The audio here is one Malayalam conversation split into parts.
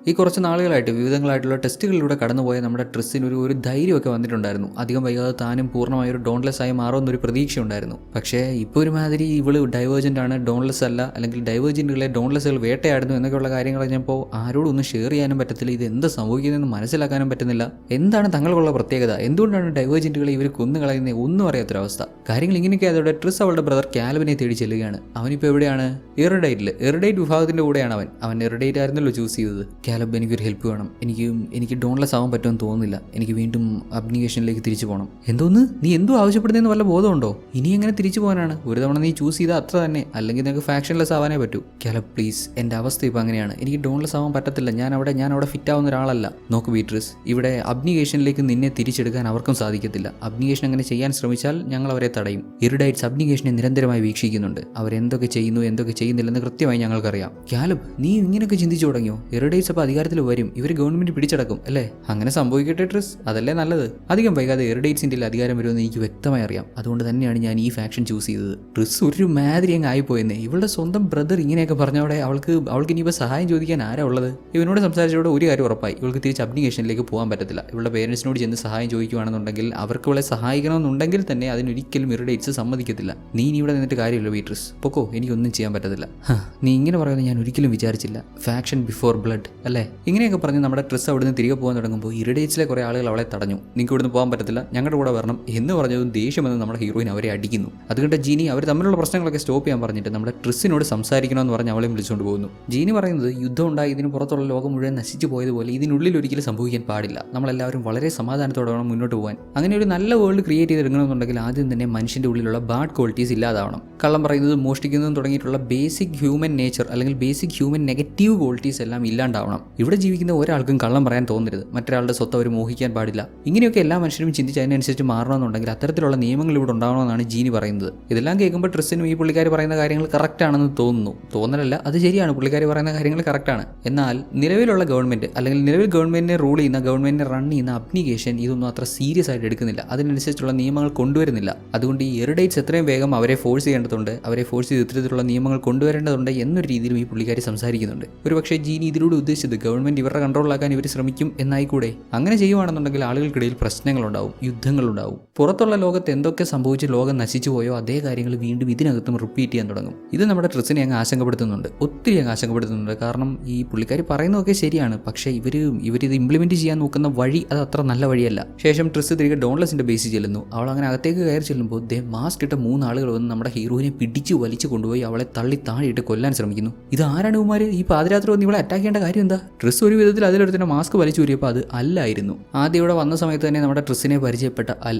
ഈ കുറച്ച് നാളുകളായിട്ട് വിവിധങ്ങളായിട്ടുള്ള ടെസ്റ്റുകളിലൂടെ കടന്നുപോയ നമ്മുടെ ട്രിസ്സിന് ഒരു ധൈര്യമൊക്കെ വന്നിട്ടുണ്ടായിരുന്നു. അധികം വൈകാതെ താനും പൂർണ്ണമായ ഒരു ഡോൺലെസ് ആയി മാറുമെന്നൊരു പ്രതീക്ഷ ഉണ്ടായിരുന്നു. പക്ഷേ ഇപ്പോൾ ഒരുമാതിരി ഇവള് ഡൈവേർജൻ്റ് ആണ്, ഡോൺലെസ് അല്ല, അല്ലെങ്കിൽ ഡൈവേർജൻറ്റുകളെ ഡോൺലെസ്സുകൾ വേട്ടയാടുന്നു എന്നൊക്കെയുള്ള കാര്യങ്ങൾ കഴിഞ്ഞപ്പോൾ ആരോടും ഒന്നും ഷെയർ ചെയ്യാനും പറ്റത്തില്ല. ഇത് എന്ത് സംഭവിക്കുന്നതെന്ന് മനസ്സിലാക്കാനും പറ്റുന്നില്ല. എന്താണ് തങ്ങൾക്കുള്ള പ്രത്യേകത, എന്തുകൊണ്ടാണ് ഡൈവേർജൻറ്റുകളെ ഇവർ കൊന്നുകളയുന്നത്, ഒന്നും അറിയാത്തൊരവസ്ഥ. കാര്യങ്ങൾ ഇങ്ങനെയൊക്കെ അതോടെ ട്രിസ് അവളുടെ ബ്രദർ കാൽവിനെ തേടി ചെല്ലുകയാണ്. അവനിപ്പോൾ എവിടെയാണ്? എറിഡൈറ്റ് വിഭാഗത്തിന്റെ കൂടെയാണ് അവൻ എറിഡൈറ്റ് ആയിരുന്നല്ലോ ചൂസ് ചെയ്തത്. കാലബ്, എനിക്കൊരു ഹെൽപ്പ് വേണം. എനിക്ക് ഡോൺലെസ് ആവാൻ പറ്റുമെന്ന് തോന്നുന്നില്ല. എനിക്ക് വീണ്ടും അബ്നിഗേഷനിലേക്ക് തിരിച്ചു പോകണം. എന്തോന്ന്, നീ എന്തോ ആവശ്യപ്പെടുന്നതെന്ന് വല്ല ബോധമുണ്ടോ? ഇനി എങ്ങനെ തിരിച്ചു പോകാനാണ്? ഒരു തവണ നീ ചൂസ് ചെയ്താൽ അത്ര തന്നെ, അല്ലെങ്കിൽ നിനക്ക് ഫാക്ഷൻലെസ് ആവാനേ പറ്റൂ. കാലബ് പ്ലീസ്, എൻ്റെ അവസ്ഥ ഇപ്പോൾ അങ്ങനെയാണ്. എനിക്ക് ഡോൺലെസ് ആവാൻ പറ്റത്തില്ല. ഞാൻ അവിടെ ഫിറ്റ് ആവുന്ന ഒരാളല്ല. നോക്ക് ബീട്രിസ്, ഇവിടെ അബ്നിഗേഷനിലേക്ക് നിന്നെ തിരിച്ചെടുക്കാൻ അവർക്കും സാധിക്കത്തില്ല. അബ്നിഗേഷൻ അങ്ങനെ ചെയ്യാൻ ശ്രമിച്ചാൽ ഞങ്ങൾ അവരെ തടയും. ഇറിഡൈറ്റ്സ് അബ്നിഗേഷനെ നിരന്തരമായി വീക്ഷിക്കുന്നുണ്ട്. അവരെന്തൊക്കെ ചെയ്യുന്നു എന്തൊക്കെ ചെയ്യുന്നില്ലെന്ന് കൃത്യമായി ഞങ്ങൾക്കറിയാം. കാലബ്, നീ ഇങ്ങനെയൊക്കെ ചിന്തിച്ചു തുടങ്ങിയോ? ഇറിഡൈറ്റ്സ് അപ്പോൾ അധികാരത്തിൽ വരും, ഇവർ ഗവൺമെന്റ് പിടിച്ചടക്കും അല്ലേ? അങ്ങനെ സംഭവിക്കട്ടെ ട്രിസ്, അതല്ലേ നല്ലത്. അധികം വൈകാതെ ഇറിഡൈറ്റ്സിന്റെ അധികാരം വരുമെന്ന് എനിക്ക് വ്യക്തമായി അറിയാം. അതുകൊണ്ട് തന്നെയാണ് ഞാൻ ഈ ഫാക്ഷൻ ചൂസ് ചെയ്തത്. ട്രിസ് ഒരു മാതിരി അങ്ങ് ആയിപ്പോയെന്നേ. ഇവളുടെ സ്വന്തം ബ്രദർ ഇങ്ങനെയൊക്കെ പറഞ്ഞവിടെ അവൾക്ക് ഇനിയിപ്പോൾ സഹായം ചോദിക്കാൻ ആരാ ഉള്ളത്? ഇവനോട് സംസാരിച്ചതോടെ ഒരു കാര്യം ഉറപ്പായി, ഇവൾക്ക് തിരിച്ച് അബ്നിഗേഷനിലേക്ക് പോകാൻ പറ്റത്തില്ല. ഇവളുടെ പേരൻസിനോട് ചെന്ന് സഹായം ചോദിക്കുകയാണെന്നുണ്ടെങ്കിൽ, അവർക്ക് ഇവളെ സഹായിക്കണമെന്നുണ്ടെങ്കിൽ തന്നെ അതിനൊരിക്കലും ഇറിഡൈറ്റ്സ് സമ്മതിക്കത്തില്ല. നീ ഇനി ഇവിടെ നിന്നിട്ട് കാര്യമില്ല ബീട്രിസ്, പൊക്കോ, എനിക്കൊന്നും ചെയ്യാൻ പറ്റത്തില്ല. നീ ഇങ്ങനെ പറയുന്നത് ഞാൻ ഒരിക്കലും വിചാരിച്ചില്ല. ഫാക്ഷൻ ബിഫോർ ബ്ലഡ് അല്ലേ? ഇങ്ങനെയൊക്കെ പറഞ്ഞ് നമ്മുടെ ട്രിസ് അവിടുന്ന് തിരികെ പോകാൻ തുടങ്ങുമ്പോൾ ഇറിഡൈറ്റ്സിലെ കുറേ ആളുകൾ അവളെ തടഞ്ഞു. നിങ്ങൾക്ക് ഇവിടുന്ന് പോകാൻ പറ്റത്തില്ല, ഞങ്ങളുടെ കൂടെ വരണം എന്ന് പറഞ്ഞതും ദേഷ്യമെന്ന് നമ്മുടെ ഹീറോയിൻ അവരെ അടിക്കുന്നു. അതുകൊണ്ട് ജീനി അവർ തമ്മിലുള്ള പ്രശ്നങ്ങളൊക്കെ സ്റ്റോപ്പ് ചെയ്യാൻ പറഞ്ഞിട്ട് നമ്മുടെ ട്രിസിനോട് സംസാരിക്കണമെന്ന് പറഞ്ഞ് അവളെ വിളിച്ചുകൊണ്ട് പോകുന്നു. ജീനി പറയുന്നത് യുദ്ധം ഉണ്ടായി ഇതിന് പുറത്തുള്ള ലോകം മുഴുവൻ നശിച്ചു പോയതുപോലെ ഇതിനുള്ളിൽ ഒരിക്കലും സംഭവിക്കാൻ പാടില്ല. നമ്മളെല്ലാവരും വളരെ സമാധാനത്തോടെ വേണം മുന്നോട്ട് പോകാൻ. അങ്ങനെ ഒരു നല്ല വേൾഡ് ക്രിയേറ്റ് ചെയ്തെടുക്കണമെന്നുണ്ടെങ്കിൽ ആദ്യം തന്നെ മനുഷ്യൻ്റെ ഉള്ളിലുള്ള ബാഡ് ക്വാളിറ്റീസ് ഇല്ലാതാവണം. കള്ളം പറയുന്നത്, മോഷ്ടിക്കുന്നതും തുടങ്ങിയിട്ടുള്ള ബേസിക് ഹ്യൂമൻ നേച്ചർ അല്ലെങ്കിൽ ബേസിക് ഹ്യൂമൻ നെഗറ്റീവ് ക്വാളിറ്റീസ് എല്ലാം ഇല്ലാണ്ടാവണം. ഇവിടെ ജീവിക്കുന്ന ഒരാൾക്കും കള്ളം പറയാൻ തോന്നരുത്. മറ്റൊരാളുടെ സ്വത്ത് അവർ മോഹിക്കാൻ പാടില്ല. ഇങ്ങനെയൊക്കെ എല്ലാ മനുഷ്യരും ചിന്തിച്ച് അതിനനുസരിച്ച് മാറണമെന്നുണ്ടെങ്കിൽ അത്തരത്തിലുള്ള നിയമങ്ങൾ ഇവിടെ ഉണ്ടാവണമെന്നാണ് ജീനി പറയുന്നത്. ഇതെല്ലാം കേൾക്കുമ്പോൾ ട്രിസിനും ഈ പുള്ളിക്കാരി പറയുന്ന കാര്യങ്ങൾ കറക്റ്റ് ആണെന്ന് തോന്നുന്നു. തോന്നലല്ല, അത് ശരിയാണ്. പുള്ളിക്കാരി പറയുന്ന കാര്യങ്ങൾ കറക്റ്റാണ്. എന്നാൽ നിലവിലുള്ള ഗവൺമെന്റ് അല്ലെങ്കിൽ നിലവിൽ ഗവൺമെന്റിനെ റൂൾ ചെയ്യുന്ന, ഗവൺമെന്റിനെ റൺ ചെയ്യുന്ന അബ്നിഗേഷൻ ഇതൊന്നും അത്ര സീരിയസ് ആയിട്ട് എടുക്കുന്നില്ല. അതിനനുസരിച്ചുള്ള നിയമങ്ങൾ കൊണ്ടുവരുന്നില്ല. അതുകൊണ്ട് ഈ ഇറിഡൈറ്റ്സ് എത്രയും വേഗം അവരെ ഫോഴ്സ് ചെയ്യേണ്ടതുണ്ട്, അവരെ ഫോഴ്സ് ചെയ്ത് ഇത്തരത്തിലുള്ള നിയമങ്ങൾ കൊണ്ടുവരേണ്ടതുണ്ട് എന്നൊരു രീതിയിലും ഈ പുള്ളിക്കാരി സംസാരിക്കുന്നുണ്ട്. ഒരുപക്ഷെ ജീനി ഇതിലൂടെ ഉദ്ദേശിച്ചത് ഗവൺമെന്റ് ഇവരുടെ കൺട്രോളാക്കാൻ ഇവർ ശ്രമിക്കും എന്നായിക്കൂടെ. അങ്ങനെ ചെയ്യുവാണെന്നുണ്ടെങ്കിൽ ആളുകൾക്കിടയിൽ പ്രശ്നങ്ങളുണ്ടാവും, യുദ്ധങ്ങളുണ്ടാവും. പുറത്തുള്ള ലോകത്ത് എന്തൊക്കെ സംഭവിച്ച് ലോകം നശിച്ചു പോയോ അതേ കാര്യങ്ങൾ വീണ്ടും ഇതിനകത്തും റിപ്പീറ്റ് ചെയ്യാൻ തുടങ്ങും. ഇത് നമ്മുടെ ട്രിസിനെ അങ്ങ് ആശങ്കപ്പെടുത്തുന്നുണ്ട്, ഒത്തിരി അങ്ങ് ആശങ്കപ്പെടുത്തുന്നുണ്ട്. കാരണം ഈ പുള്ളിക്കാരി പറയുന്നതൊക്കെ ശരിയാണ്, പക്ഷേ ഇവരിത് ഇംപ്ലിമെന്റ് ചെയ്യാൻ നോക്കുന്ന വഴി അത് അത്ര നല്ല വഴിയല്ല. ശേഷം ട്രിസ് തിരികെ ഡോൺലെസിന്റെ ബേസിൽ ചെല്ലുന്നു. അവൾ അങ്ങനെ അകത്തേക്ക് കയറി ചെല്ലുമ്പോൾ മാസ്ക് ഇട്ട 3 ആളുകൾ വന്ന് നമ്മുടെ ഹീറോയിനെ പിടിച്ചു വലിച്ചു കൊണ്ടുപോയി അവളെ തള്ളി താഴെയിട്ട് കൊല്ലാൻ ശ്രമിക്കുന്നു. ഇത് ആരാണ് ഇവന്മാര്? ഈ പാതിരാത്രി വന്ന് ഇവളെ അറ്റാക്ക് ചെയ്യേണ്ട കാര്യം എന്താ? ട്രിസ് ഒരു വിധത്തിൽ അതിലൊരുത്തിന്റെ മാസ്ക് വലിച്ചു ഊരിയപ്പോൾ അത് അല്ലായിരുന്നു. ആദ്യം ഇവിടെ വന്ന സമയത്ത് തന്നെ നമ്മുടെ ട്രിസിനെ പരിചയപ്പെട്ട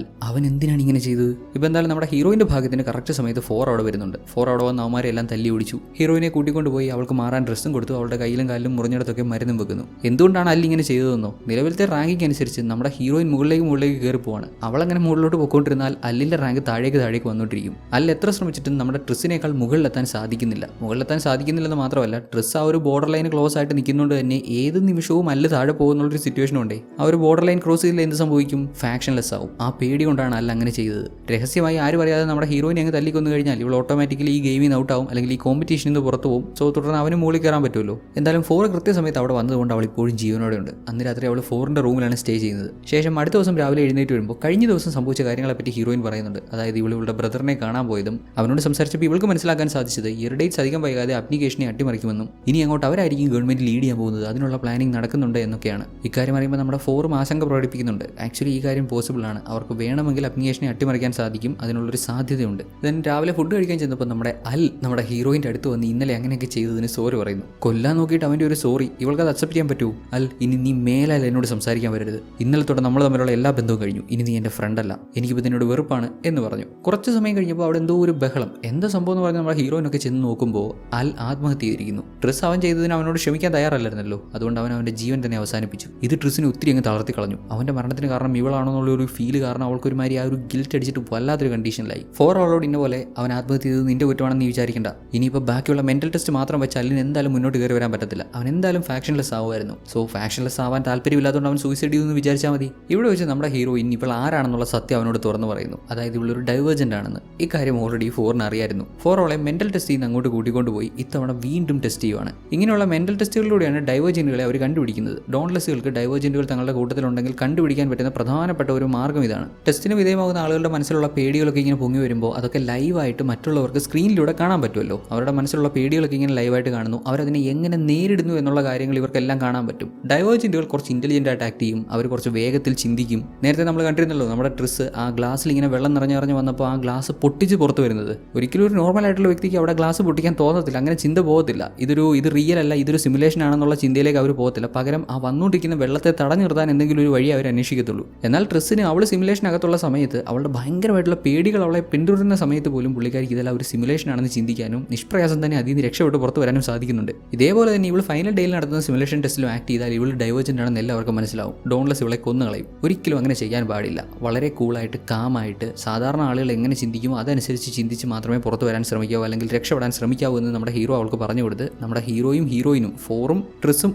അവൻ എന്തിനാണ് ഇങ്ങനെ ചെയ്തത്? ഇപ്പം എന്തായാലും നമ്മുടെ ഹീറോയിന്റെ ഭാഗത്തിന് കറക്റ്റ് സമയത്ത് 4 അവിടെ വരുന്നുണ്ട്. 4 അവിടെ വന്ന് അവന്മാരെ എല്ലാം തല്ലി ഓടിച്ചു. ഹീറോയിനെ കൂട്ടിക്കൊണ്ടുപോയി അവൾക്ക് മാറാൻ ഡ്രസ്സും കൊടുത്തു. അവളുടെ കയ്യിലും കാലിലും മുറിഞ്ഞിടത്തൊക്കെ മരുന്നും വെക്കുന്നു. എന്തുകൊണ്ടാണ് ഇങ്ങനെ ചെയ്തതെന്നോ? നിലവിലത്തെ റാങ്കിങ് അനുസരിച്ച് നമ്മുടെ ഹീറോയിൻ മുകളിലേക്ക് കയറി പോവാണ്. അവളങ്ങനെ മുകളിലോട്ട് പോയിക്കൊണ്ടിരുന്നാൽ അല്ലിന്റെ റാങ്ക് താഴേക്ക് വന്നുകൊണ്ടിരിക്കും. എത്ര ശ്രമിച്ചിട്ടും നമ്മുടെ ട്രിസിനേക്കാൾ മുകളിലെത്താൻ സാധിക്കുന്നില്ലെന്ന് മാത്രമല്ല, ട്രിസ് ആ ഒരു ബോർഡർ ലൈൻ ക്ലോസ് ആയിട്ട് നിൽക്കുന്നതുകൊണ്ട് തന്നെ ഏത് നിമിഷവും താഴെ പോകുന്നുള്ളൊരു സിറ്റുവേഷൻ ഉണ്ടേ. ആ ഒരു ബോർഡർ ലൈൻ ക്രോസ് ചെയ്തില്ല എന്ത് സംഭവിക്കും? ഫാക്ഷൻലെസ് ആവും. ആ പേടി കൊണ്ടാണ് അങ്ങനെ ചെയ്തത്. രഹസ്യമായി ആരും അറിയാതെ നമ്മുടെ ഹീറോയിനെ അങ്ങ് തല്ലിക്കൊന്നു കഴിഞ്ഞാൽ ഇവൾ ഓട്ടോമാറ്റിക്കലി ഈ ഗെയിമിൽ നിന്ന് ഔട്ട് ആവും, അല്ലെങ്കിൽ ഈ കോമ്പറ്റീഷനിൽ നിന്ന് പുറത്തു പോകും. സോ തുടർന്ന് അവന് മുകളിൽ കയറാൻ പറ്റുമല്ലോ. എന്തായാലും 4 കൃത്യസമയത്ത് അവിടെ വന്നതുകൊണ്ട് അവൾ ഇപ്പോഴും ജീവനോടെ ഉണ്ട്. അന്ന് രാത്രി അവൾ 4ന്റെ റൂമിലാണ് സ്റ്റേ ചെയ്യുന്നത്. ശേഷം അടുത്ത ദിവസം രാവിലെ എഴുന്നേറ്റ് വരുമ്പോൾ കഴിഞ്ഞ ദിവസം സംഭവിച്ച കാര്യങ്ങളെപ്പറ്റി ഹീറോയിൻ പറയുന്നുണ്ട്. അതായത് ഇവളുടെ ബ്രദറിനെ കാണാൻ പോയതും അവനോട് സംസാരിച്ചപ്പോൾ ഇവൾക്ക് മനസ്സിലാക്കാൻ സാധിച്ചത് ഇറിഡൈറ്റ്സ് അധികം വൈകാതെ അബ്നിഗേഷനെ അട്ടിമറിക്കുമെന്നും ഇനി അങ്ങോട്ട് അവരായിരിക്കും ഗവൺമെന്റ് ലീഡ് ചെയ്യാൻ പോകുന്നത്, അതിനുള്ള പ്ലാനിങ് നടക്കുന്നുണ്ട് എന്നൊക്കെയാണ്. ഇക്കാര്യം അറിയുമ്പോൾ നമ്മുടെ 4 ആശങ്ക പ്രകടിപ്പിക്കുന്നുണ്ട്. ആക്ച്വലി ഈ കാര്യം പോസിബിൾ ആണ്. അവർക്ക് വേണമെങ്കിൽ അബ്നിഗേഷനെ അട്ടിമറിക്കാൻ സാധിക്കും, അതിനുള്ളൊരു സാധ്യതയുണ്ട്. ദെൻ രാവിലെ ഫുഡ് കഴിക്കാൻ ചെന്നപ്പോൾ നമ്മുടെ ഹീറോയിൻ്റെ അടുത്ത് വന്ന് ഇന്നലെ അങ്ങനെയൊക്കെ ചെയ്തതിന് സോറി പറയുന്നു. കൊല്ലാൻ നോക്കിയിട്ട് അവൻ്റെ ഒരു സോറി. ഇവൾക്ക് അത് അക്സെപ്റ്റ് ചെയ്യാൻ പറ്റുമോ? ഇനി നീ മേലാൽ എന്നോട് സംസാരിക്കാൻ വരരുത്. ഇന്നലെ തൊട്ട് നമ്മൾ തമ്മിലുള്ള എല്ലാ ബന്ധവും കഴിഞ്ഞു. ഇനി നീ എൻ്റെ ഫ്രണ്ട് അല്ല, എനിക്കിപ്പോൾ ഇതിനോട് വെറുപ്പാണ് എന്ന് പറഞ്ഞു. കുറച്ച് സമയം കഴിഞ്ഞപ്പോൾ അവിടെ എന്തോ ഒരു ബഹളം. എന്താ സംഭവം എന്ന് പറഞ്ഞാൽ നമ്മുടെ ഹീറോയിനൊക്കെ ചെന്ന് നോക്കുമ്പോൾ ആത്മഹത്യ ചെയ്തിരിക്കുന്നു. ട്രിസ് അവൻ ചെയ്തതിന് അവനോട് ക്ഷമിക്കാൻ തയ്യാറല്ലായിരുന്നല്ലോ. അതുകൊണ്ട് അവൻ്റെ ജീവൻ തന്നെ അവസാനിപ്പിച്ചു. ഇത് ട്രിസിനെ ഒത്തിരി അങ്ങ് തളർത്തി കളഞ്ഞു. അവൻ്റെ മരണത്തിന് കാരണം ഇവളാണെന്നുള്ള ഒരു ഫീല് കാരണം അവൾക്കൊരുമാതിരി ആ ഒരു ഗിൽറ്റ് അടിച്ചിട്ട് വല്ലാത്തൊരു കണ്ടീഷനിലായി. 4 അവളോട് ഇന്ന പോലെ അവൻ ആത്മഹത്യ ചെയ്തത് നിന്റെ കുറ്റമാണെന്ന് നീ വിചാരിക്കേണ്ട. ഇനിയിപ്പോൾ ബാക്കിയുള്ള മെന്റൽ ടെസ്റ്റ് മാത്രം വെച്ച് അല്ലിന് എന്തായാലും മുന്നോട്ട് കയറി വരാൻ പറ്റത്തില്ല. അവൻ എന്തായാലും ഫാക്ഷൻലെസ് ആവുമായിരുന്നു. സോ ഫാക്ഷൻലെസ് ആവാൻ താല്പര്യമില്ലാത്തതുകൊണ്ട് അവൻ സൂയിസൈഡ് ചെയ്യുമെന്ന് വിചാരിച്ചാൽ മതി. ഇവിടെ വെച്ച് നമ്മുടെ ഹീറോയിൻ ഇപ്പോൾ ആരാണെന്നുള്ള സത്യം അവനോട് തുറന്നു പറയുന്നു. അതായത് ഇവളൊരു ഡൈവേർജന്റ് ആണെന്ന്. ഇക്കാര്യം ഓൾറെഡി 4 അറിയായിരുന്നു. 4 അവളെ മെന്റൽ ടെസ്റ്റ് ചെയ്യുന്ന അങ്ങോട്ട് കൂട്ടിക്കൊണ്ടുപോയി ഇത്തവണ വീണ്ടും ടെസ്റ്റ് ചെയ്യുവാണ്. ഇങ്ങനെയുള്ള മെന്റൽ ടെസ്റ്റുകളിലൂടെയാണ് ഡൈവേർജൻറ്റുകളെ അവർ കണ്ടുപിടിക്കുന്നത്. ഡോൺലെസ്സുകൾക്ക് ഡൈവേർജൻറ്റുകൾ തങ്ങളുടെ കൂട്ടത്തിലുണ്ടെങ്കിൽ കണ്ടുപിടിക്കാൻ പറ്റുന്ന പ്രധാനപ്പെട്ട ഒരു മാർഗ്ഗം ഇതാണ്. ടെസ്റ്റിന് വിധേയമാകുന്ന ആളുകളുടെ മനസ്സിലുള്ള പേടികളൊക്കെ ഇങ്ങനെ പൊങ്ങി വരുമ്പോൾ അതൊക്കെ ലൈവായിട്ട് മറ്റുള്ളവർക്ക് സ്ക്രീനിലൂടെ കാണാൻ പറ്റുമല്ലോ. അവരുടെ മനസ്സിലുള്ള പേടികളൊക്കെ ഇങ്ങനെ ലൈവായിട്ട് കാണുന്നു, അവരതിനെ എങ്ങനെ നേരിടുന്നു എന്നുള്ള കാര്യങ്ങൾ ഇവർക്കെല്ലാം കാണാൻ പറ്റും. ഡൈവേർജൻറ്റുകൾ കുറച്ച് ഇൻ്റലിജൻ്റ് ആയിട്ട് ആക്ട് ചെയ്യും, അവർ കുറച്ച് വേഗത്തിൽ ചിന്തിക്കും. നേരത്തെ നമ്മൾ കണ്ടിരുന്നല്ലോ നമ്മുടെ ട്രിസ് ആ ഗ്ലാസ്സിൽ ഇങ്ങനെ വെള്ളം നിറഞ്ഞു വന്നപ്പോൾ ആ ഗ്ലാസ് പൊട്ടിച്ച് പുറത്ത് വരുന്നത്. ഒരിക്കലും ഒരു നോർമൽ ആയിട്ടുള്ള വ്യക്തിക്ക് അവിടെ ഗ്ലാസ് പൊട്ടിക്കാൻ തോന്നത്തില്ല, അങ്ങനെ ചിന്ത പോകത്തില്ല. ഇത് റിയൽ അല്ല, ഇതൊരു സിമുലേഷൻ ആണെന്നുള്ള ചിന്തയിലേക്ക് അവർ പോകത്തില്ല. പകരം ആ വന്നുകൊണ്ടിരിക്കുന്ന വെള്ളത്തെ തടഞ്ഞു നിർത്താൻ എന്തെങ്കിലും ഒരു വഴി അവർ അന്വേഷിക്കത്തുള്ളൂ. എന്നാൽ ട്രിസ്സിന് അവൾ സിമുലേഷനകത്തുള്ള സമയത്ത് അവളുടെ ഭയങ്കരമായിട്ടുള്ള പേടികൾ അവളെ പിന്തുടരുന്ന സമയത്ത് പോലും പുള്ളിക്കാരിക്ക് ഇതെല്ലാം ഒരു സിമുലേഷൻ ആണെന്ന് ചിന്തിക്കാനും നിഷ്പ്രയാസം തന്നെ അതിൽ നിന്ന് രക്ഷപ്പെട്ട് പുറത്ത് വരാനും സാധിക്കുന്നുണ്ട്. ഇതേപോലെ തന്നെ ഇവൾ ഫൈനൽ ഡേയിൽ നടത്തുന്ന സിമുലേഷൻ ടെസ്റ്റിലും ആക്ട് ചെയ്താൽ ഇവൾ ഡൈവേർജൻ്റ് ആണെന്ന് എല്ലാവർക്കും മനസ്സിലാവും. ഡോൺലെസ് ഇവളെ കൊന്നുകളയും. ഒരിക്കലും അങ്ങനെ ചെയ്യാൻ പാടില്ല. വളരെ കൂളായിട്ട് കാമായിട്ട് സാധാരണ ആളുകൾ എങ്ങനെ ചിന്തിക്കുമോ അതനുസരിച്ച് ചിന്തിച്ച് മാത്രമേ പുറത്ത് വരാൻ ശ്രമിക്കാവൂ, അല്ലെങ്കിൽ രക്ഷപ്പെടാൻ ശ്രമിക്കാവൂ എന്ന് നമ്മുടെ ഹീറോ അവൾക്ക് പറഞ്ഞു കൊടുത്ത് നമ്മുടെ ഹീറോയും ഹീറോയിനും ഫോറും ട്രിസും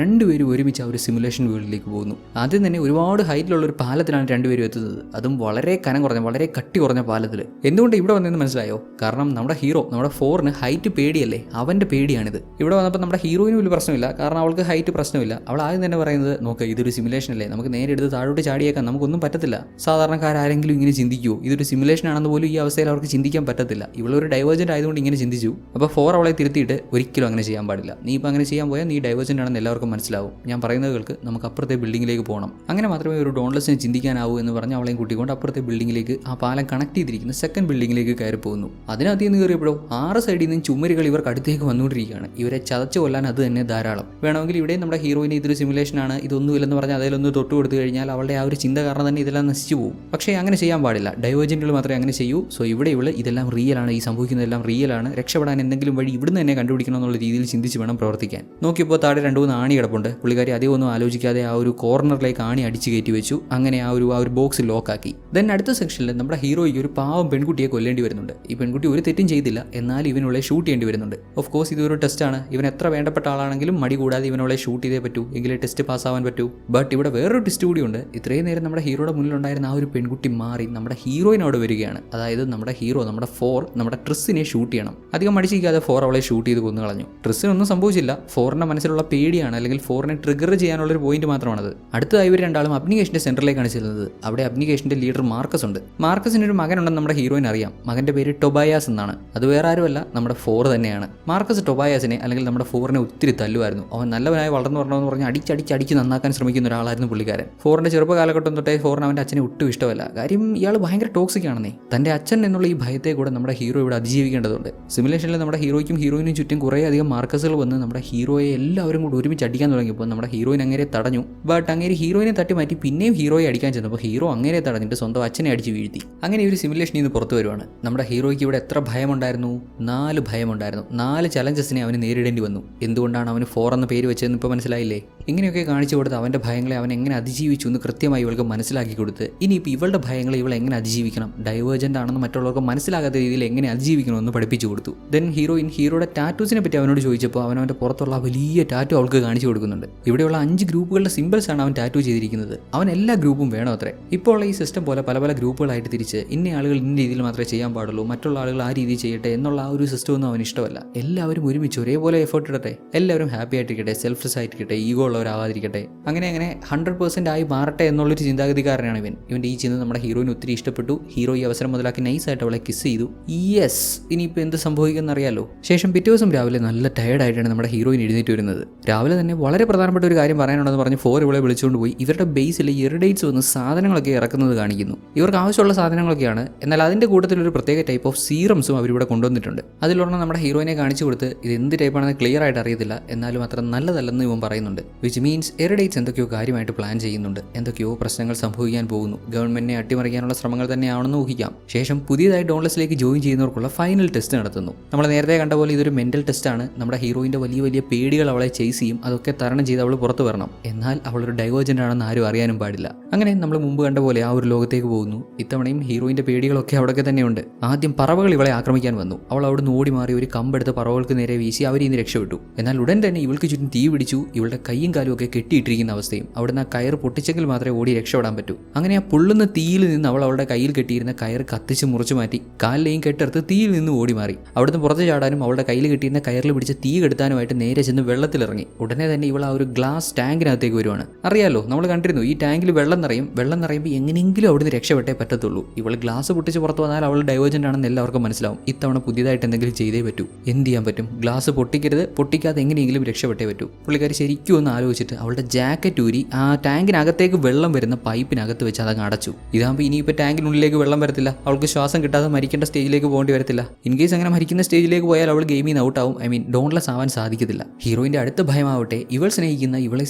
രണ്ടുപേരും ഒരുമിച്ച് ആ ഒരു സിമുലേഷൻ വേൾഡിലേക്ക് പോകുന്നു. ആദ്യം തന്നെ ഒരുപാട് ഹൈറ്റിലുള്ള ഒരു പാലത്തിലാണ് രണ്ടുപേരും എത്തുന്നത്. അതും വളരെ കനം കുറഞ്ഞ വളരെ കട്ടി കുറഞ്ഞ പാലത്തിൽ. എന്തുകൊണ്ട് ഇവിടെ വന്നതെന്ന് മനസ്സിലായോ? കാരണം നമ്മുടെ ഹീറോ നമ്മുടെ ഫോറിന് ഹൈറ്റ് പേടിയല്ലേ, അവൻ്റെ പേടിയാണിത്. ഇവിടെ വന്നപ്പോൾ നമ്മുടെ ഹീറോയിന് വലിയ പ്രശ്നമില്ല, കാരണം അവൾക്ക് ഹൈറ്റ് പ്രശ്നമില്ല. അവൾ ആദ്യം തന്നെ പറയുന്നത്, നോക്ക് ഇതൊരു സിമുലേഷൻ അല്ലേ, നമുക്ക് നേരെ എടുത്ത് താഴോട്ട് ചാടിയേക്കാം, നമുക്കൊന്നും പറ്റത്തില്ല. സാധാരണക്കാരെങ്കിലും ഇങ്ങനെ ചിന്തിക്കുമോ? ഇതൊരു സിമുലേഷൻ ആണെന്ന് പോലും ഈ അവസ്ഥയിൽ അവർക്ക് ചിന്തിക്കാൻ പറ്റത്തില്ല. ഇവളൊരു ഡൈവേർജൻ്റ് ആയതുകൊണ്ട് ഇങ്ങനെ ചിന്തിച്ചു. അപ്പോൾ ഫോർ അവളെ തിരുത്തിയിട്ട് ഒരിക്കലും അങ്ങനെ ചെയ്യാൻ പാടില്ല, നീ ഇപ്പോൾ അങ്ങനെ ചെയ്യാൻ പോയാൽ നീ ഡൈവേർജൻ്റ് ആണെന്ന് എല്ലാവർക്കും മനസ്സിലാവും. ഞാൻ പറയുന്നത് കേൾക്ക്, നമുക്ക് അപ്പുറത്തെ ബിൽഡിങ്ങിലേക്ക് പോകണം. അങ്ങനെ മാത്രമേ ഒരു ഡോൺലെസ്സിന് ചിന്തിക്കാനാവൂ എന്ന് പറഞ്ഞ് അവളെയും കൂട്ടിക്കൊണ്ട് അപ്പുറത്തെ ബിൽഡിങ്ങിലേക്ക്, ആ പാലം കണക്ട് ചെയ്തിരിക്കുന്ന സെക്കൻഡ് ബിൽഡിങ്ങിലേക്ക് കയറി പോകുന്നു. അതിനകത്ത് നിന്ന് കയറിയപ്പോഴോ 6 സൈഡിൽ നിന്നും ചുമരുകൾ ഇവർക്ക് അടുത്തേക്ക് വന്നുകൊണ്ടിരിക്കുകയാണ്. ഇവരെ ചതച്ചു കൊല്ലാൻ അത് തന്നെ ധാരാളം. വേണമെങ്കിൽ ഇവിടെ നമ്മുടെ ഹീറോയിന് ഇതൊരു സിമുലേഷനാണ്, ഇതൊന്നുമില്ലെന്ന് പറഞ്ഞാൽ അതിലൊന്ന് തൊട്ട് കൊടുത്തു കഴിഞ്ഞാൽ അവളുടെ ആ ഒരു ചിന്ത കാരണം തന്നെ ഇതെല്ലാം നശിച്ചു പോകും. പക്ഷേ അങ്ങനെ ചെയ്യാൻ പാടില്ല, ഡൈവേർജൻറ്റുകൾ മാത്രമേ അങ്ങനെ ചെയ്യൂ. സോ ഇവിടെ ഇതെല്ലാം റിയലാണ്, ഈ സംഭവിക്കുന്നതെല്ലാം റിയലാണ്, രക്ഷപ്പെടാൻ എന്തെങ്കിലും വഴി ഇവിടുന്ന് തന്നെ കണ്ടുപിടിക്കണം എന്നുള്ള രീതിയിൽ ചിന്തിച്ച് വേണം പ്രവർത്തിക്കാൻ. നോക്കിയപ്പോൾ താഴെ 2-3 ആണി കിടപ്പുണ്ട്. പുള്ളിക്കാരി അധികം ഒന്നും ആലോചിക്കാതെ ആ ഒരു കോർണറിലേക്ക് ആണി അടിച്ച് കയറ്റി വെച്ചു. അങ്ങനെ ആ ഒരു ബോക്സ് ലോക്കാക്കി. ദെൻ അടുത്ത സെക്ഷനിൽ നമ്മുടെ ഹീറോയ്ക്ക് ഒരു പാവം പെൺകുട്ടിയെ കൊല്ലേണ്ടി വരുന്നുണ്ട്. ഈ പെൺകുട്ടി ഒരു തെറ്റും ചെയ്തില്ല, എന്നാൽ ഇവനുള്ളെ ഷൂട്ട് ചെയ്യേണ്ടി വരുന്നുണ്ട്. ഓഫ് കോഴ്സ് ഇതൊരു ടെസ്റ്റാണ്, ഇവൻ എത്ര വേണ്ടപ്പെട്ട ആളാണെങ്കിലും മടി കൂടാതെ ഇവനുള്ളെ ഷൂട്ട് ചെയ്തേ പറ്റൂ, എങ്കിലേ ടെസ്റ്റ് പാസ്സാവാൻ പറ്റൂ. ബട്ട് ഇവിടെ വേറൊരു ടെസ്റ്റ് കൂടിയുണ്ട്. ഇത്രയും നേരം നമ്മുടെ ഹീറോയുടെ മുന്നിലുണ്ടായിരുന്ന ആ ഒരു പെൺകുട്ടി മാറി നമ്മുടെ ഹീറോയിനോട് വരികയാണ്. അതായത് നമ്മുടെ ഹീറോ നമ്മുടെ ഫോർ നമ്മുടെ ട്രിസ്സിനെ ഷൂട്ട് ചെയ്യണം. അധികം മടിച്ചിരിക്കാതെ ഫോർ അവളെ ഷൂട്ട് ചെയ്ത് കൊന്നു കളഞ്ഞു. ട്രിസ്സിനൊന്നും സംഭവിച്ചില്ല, ഫോറിന്റെ മനസ്സിലുള്ള പേടിയാണ്, അല്ലെങ്കിൽ ഫോറിനെ ട്രിഗർ ചെയ്യാനുള്ളൊരു പോയിന്റ് മാത്രമാണത്. അടുത്തതായി ഇവർ രണ്ടാളും അബ്നിഗേഷന്റെ സെന്ററിലേക്കാണ് ചെല്ലുന്നത്. അവിടെ അബ്നിഗേഷന്റെ ലീഡർ മാർക്കസ് ഉണ്ട്. മാർക്കസിന് ഒരു മകനുണ്ടെന്ന് നമ്മുടെ ഹീറോയിന് അറിയാം. മകന്റെ പേര് ടൊബായാസ് എന്നാണ്. അത് വേറെ ആരുമല്ല, നമ്മുടെ ഫോർ തന്നെയാണ്. മാർക്കസ് ടൊബായാസിനെ അല്ലെങ്കിൽ നമ്മുടെ ഫോറിനെ ഒത്തിരി തല്ലുമായിരുന്നു. അവൻ നല്ലവനായി വളർന്നു വരണമെന്ന് പറഞ്ഞ് അടിച്ചടിച്ച് നന്നാക്കാൻ ശ്രമിക്കുന്ന ഒരാളായിരുന്നു പുള്ളിക്കാരൻ. ഫോറിന്റെ ചെറുപ്പ കാലഘട്ടം തൊട്ടേ ഫോറിന് അവന്റെ അച്ഛനെ ഒട്ടും ഇഷ്ടമല്ല. കാര്യം ഇയാൾ ഭയങ്കര ടോക്സിക് ആണെന്നേ. തന്റെ അച്ഛൻ എന്നുള്ള ഈ ഭയത്തെ കൂടെ നമ്മുടെ ഹീറോ ഇവിടെ അതിജീവിക്കേണ്ടതുണ്ട്. സിമുലേഷനിൽ നമ്മുടെ ഹീറോയ്ക്കും ഹീറോയിനും ചുറ്റും കുറേ അധികം മാർക്കസുകൾ വന്ന് നമ്മുടെ ഹീറോയെ എല്ലാവരും കൂടി ഒരുമിച്ച് അടിക്കാൻ തുടങ്ങിയപ്പോൾ നമ്മുടെ ഹീറോയിൻ അങ്ങനെ തടഞ്ഞു. ബട്ട് അങ്ങനെ ഹീറോയിനെ തട്ടി മാറ്റി പിന്നെയും ഹീറോയെ അടിക്കാൻ ചെന്നപ്പോൾ ഹീറോ അങ്ങനെ തടഞ്ഞിട്ട് സ്വന്തം അച്ഛനെ അടിച്ച് വീഴ്ത്തി. അങ്ങനെ ഒരു സിമുലേഷനിൽ നിന്ന് പുറത്തു വരുവാണ്. നമ്മുടെ ഹീറോയ്ക്ക് ഇവിടെ എത്ര ഭയമുണ്ടായിരുന്നു? 4 ഭയമുണ്ടായിരുന്നു. 4 ചലഞ്ചസിനെ അവന് നേരിടേണ്ടി വന്നു. എന്തുകൊണ്ടാണ് അവന് 4 എന്ന പേര് വെച്ചതെന്ന് ഇപ്പോൾ മനസ്സിലായില്ലേ? ഇങ്ങനെയൊക്കെ കാണിച്ചു കൊടുത്ത് അവൻ്റെ ഭയങ്ങളെ അവൻ എങ്ങനെ അതിജീവിച്ചു എന്ന് കൃത്യമായി ഇവൾക്ക് മനസ്സിലാക്കി കൊടുത്ത് ഇനിയിപ്പോൾ ഇവളുടെ ഭയങ്ങളെ ഇവൾ എങ്ങനെ അതിജീവിക്കണം, ഡൈവേർജൻ്റ് ആണെന്ന് മറ്റുള്ളവർക്ക് മനസ്സിലാകാത്ത രീതിയിൽ എങ്ങനെ അതിജീവിക്കണമെന്ന് പഠിപ്പിച്ചു കൊടുത്തു. ദെൻ ഹീറോയുടെ ടാറ്റൂസിനെ പറ്റി അവനോട് ചോദിച്ചപ്പോൾ അവൻ്റെ പുറത്തുള്ള വലിയ ടാറ്റു അവൾക്ക് കാണിച്ചു കൊടുക്കുന്നുണ്ട്. ഇവിടെയുള്ള 5 ഗ്രൂപ്പുകളുടെ സിമ്പിൾസാണ് അവൻ ടാറ്റു ചെയ്തിരിക്കുന്നത്. അവൻ എല്ലാ ഗ്രൂപ്പും വേണം അത്രേ. ഇപ്പോൾ ഉള്ള ഈ സിസ്റ്റം പോലെ പല ഗ്രൂപ്പുകളായിട്ട് തിരിച്ച് ഇന്ന ആളുകൾ ഇന്ന രീതിയിൽ മാത്രമേ ചെയ്യാൻ പാടുള്ളൂ, മറ്റുള്ള ആളുകൾ ആ രീതിയിൽ ചെയ്യട്ടെ എന്നുള്ള ആ ഒരു സിസ്റ്റം ഒന്നും അവന് ഇഷ്ടമല്ല. എല്ലാവരും ഒരുമിച്ച് ഒരേപോലെ എഫേർട്ട് ഇടട്ടെ, എല്ലാവരും ഹാപ്പി ആയിട്ടിരിക്കട്ടെ, സെൽഫ്ലെസ് ആയിട്ടിരിക്കട്ടെ, ഈഗോ ഉള്ളവരാവാതിരിക്കട്ടെ, അങ്ങനെ 100% ആയി മാറട്ടെ എന്നുള്ളൊരു ചിന്താഗതിക്കാരനാണ് ഇവൻ്റെ ഈ ചിന്ത നമ്മുടെ ഹീറോയിന് ഒത്തിരി ഇഷ്ടപ്പെട്ടു. ഹീറോ ഈ അവസരം മുതലാക്കി നൈസായിട്ട് അവളെ കിസ് ചെയ്തു. യെസ്, ഇനിയിപ്പോൾ എന്ത് സംഭവിക്കുമെന്ന് അറിയാലോ. ശേഷം പിറ്റേ ദിവസം രാവിലെ നല്ല ടയർഡായിട്ടാണ് നമ്മുടെ ഹീറോയിൻ എഴുന്നേറ്റ് വരുന്നത്. രാവിലെ തന്നെ വളരെ പ്രധാനപ്പെട്ട ഒരു കാര്യം പറയാനുണ്ടെന്ന് പറഞ്ഞ് ഫോർ ഇവളെ വിളിച്ചുകൊണ്ട് പോയി ഇവരുടെ ബേസിൽ എറിഡേറ്റ്സ് വന്ന് സാധനങ്ങളൊക്കെ ഇറക്കുന്നത് കാണിക്കുന്നു. ഇവർക്ക് ആവശ്യമുള്ള സാധനങ്ങളൊക്കെയാണ്, എന്നാൽ അതിൻ്റെ കൂട്ടത്തിലൊരു പ്രത്യേക ടൈപ്പ് ഓഫ് സീറംസും അവരിവിടെ കൊണ്ടുവന്നിട്ടുണ്ട്. അതിലൊരെണ്ണം നമ്മുടെ ഹീറോയിനെ കാണിച്ചു കൊടുത്ത് ഇത് എന്ത് ടൈപ്പാണെന്ന് ക്ലിയർ ആയിട്ട് അറിയത്തില്ല, എന്നാലും അത്ര നല്ലതല്ലെന്ന് ഇവൻ പറയുന്നുണ്ട്. വിച്ച് മീൻസ് എറിഡേറ്റ്സ് എന്തൊക്കെയോ കാര്യമായിട്ട് പ്ലാൻ ചെയ്യുന്നുണ്ട്, എന്തൊക്കെയോ പ്രശ്നങ്ങൾ സംഭവിക്കാൻ പോകുന്നു. ഗവൺമെന്റിനെ അട്ടിമറിക്കാനുള്ള ശ്രമങ്ങൾ തന്നെയാണെന്ന് ഊഹിക്കാം. ശേഷം പുതിയതായി ഡോൺലെസ്സിലേക്ക് ജോയിൻ ചെയ്യുന്നവർക്കുള്ള ഫൈനൽ ടെസ്റ്റ് നടത്തുന്നു. നമ്മൾ നേരത്തെ കണ്ട പോലെ ഇതൊരു മെന്റൽ ടെസ്റ്റാണ്. നമ്മുടെ ഹീറോയിൻ്റെ വലിയ പേടികൾ അവളെ ചേസ് ചെയ്യും, അതൊക്കെ തരണം ചെയ്ത് അവൾ പുറത്ത് വരണം. എന്നാൽ അവളൊരു ഡൈവേർജൻ്റ് ആണെന്ന് ആരും അറിയാനും പാടില്ല. അങ്ങനെ നമ്മൾ മുമ്പ് കണ്ട പോലെ ആ ഒരു ലോകത്തേക്ക് പോകുന്നു. ഇത്തവണയും ഹീറോയിൻ്റെ പേടികളൊക്കെ അവിടെയൊക്കെ തന്നെയുണ്ട്. ആദ്യം പറവകൾ ഇവളെ ആക്രമിക്കാൻ വന്നു. അവൾ അവിടെ നിന്ന് ഓടി മാറി ഒരു കമ്പെടുത്ത് പറവകൾക്ക് നേരെ വീശി അവരിൽ നിന്ന് രക്ഷപ്പെട്ടു. എന്നാൽ ഉടൻ തന്നെ ഇവൾക്ക് ചുറ്റും തീ പിടിച്ചു. ഇവളുടെ കൈയും കൈയും കാലും ഒക്കെ കെട്ടിയിട്ടിരിക്കുന്ന അവസ്ഥയും. അവിടുന്ന് ആ കയർ പൊട്ടിച്ചെങ്കിൽ മാത്രമേ ഓടി രക്ഷപ്പെടാൻ പറ്റൂ. അങ്ങനെ ആ പൊള്ളുന്ന തീയിൽ നിന്ന് അവൾ അവളുടെ കയ്യിൽ കെട്ടിയിരുന്ന കയർ കത്തിച്ച് മുറിച്ചു മാറ്റി കാലിലെയും കെട്ടെടുത്ത് തീയിൽ നിന്ന് ഓടി മാറി. അവിടുന്ന് പുറത്ത് ചാടാനും അവളുടെ കയ്യിൽ കെട്ടിയിരുന്ന കയറിൽ പിടിച്ച് തീ കെടുത്താനുമായിട്ട് നേരെ ചെന്ന് വെള്ളത്തിലിറങ്ങി. ഉടനെ തന്നെ ഇവൾ ആ ഒരു ഗ്ലാസ് ടാങ്കിനകത്തേക്ക് വരുവാണ്. അറിയാലോ, നമ്മൾ കണ്ടിരുന്നു ഈ ടാങ്കിൽ വെള്ളം നിറയുമ്പോൾ എങ്ങനെയെങ്കിലും അവിടുന്ന് രക്ഷപ്പെട്ടേ പറ്റത്തുള്ളൂ. ഇവൾ ഗ്ലാസ് പൊട്ടിച്ച് പുറത്ത് വന്നാൽ അവൾ ഡൈവേർജന്റ് ആണെന്ന് എല്ലാവർക്കും മനസ്സിലാവും. ഇത്തവണ പുതിയതായിട്ട് എന്തെങ്കിലും ചെയ്തേ പറ്റൂ. എന്ത് ചെയ്യാൻ പറ്റും? ഗ്ലാസ് പൊട്ടിക്കരുത്, പൊട്ടിക്കാതെ എങ്ങനെയെങ്കിലും രക്ഷപ്പെട്ടേ പറ്റൂ. പുള്ളിക്കാരി ശരിക്കും ഒന്ന് ആലോചിച്ചിട്ട് അവളുടെ ജാക്കറ്റ് ഊരി ആ ടാങ്കിനകത്തേക്ക് വെള്ളം വരുന്ന പൈപ്പിനകത്ത് വെച്ച് അതങ്ങ് അടച്ചു. ഇതാകുമ്പോൾ ഇനിയിപ്പോൾ ടാങ്കിനുള്ളിലേക്ക് വെള്ളം വരത്തില്ല, അവൾക്ക് ശ്വാസം കിട്ടാതെ മരിക്കേണ്ട സ്റ്റേജിലേക്ക് പോകേണ്ടി വരത്തില്ല. ഇൻ കേസ് അങ്ങനെ മരിക്കുന്ന സ്റ്റേജിലേക്ക് പോയാൽ അവൾ ഗെയിമിൽ നിന്ന് ഔട്ട് ആവും. ഡോൺലെസ് ആവാൻ സാധിക്കത്തില്ല. ഹീറോയിന്റെ അടുത്ത ഭയമാവട്ടെ ഇവളെ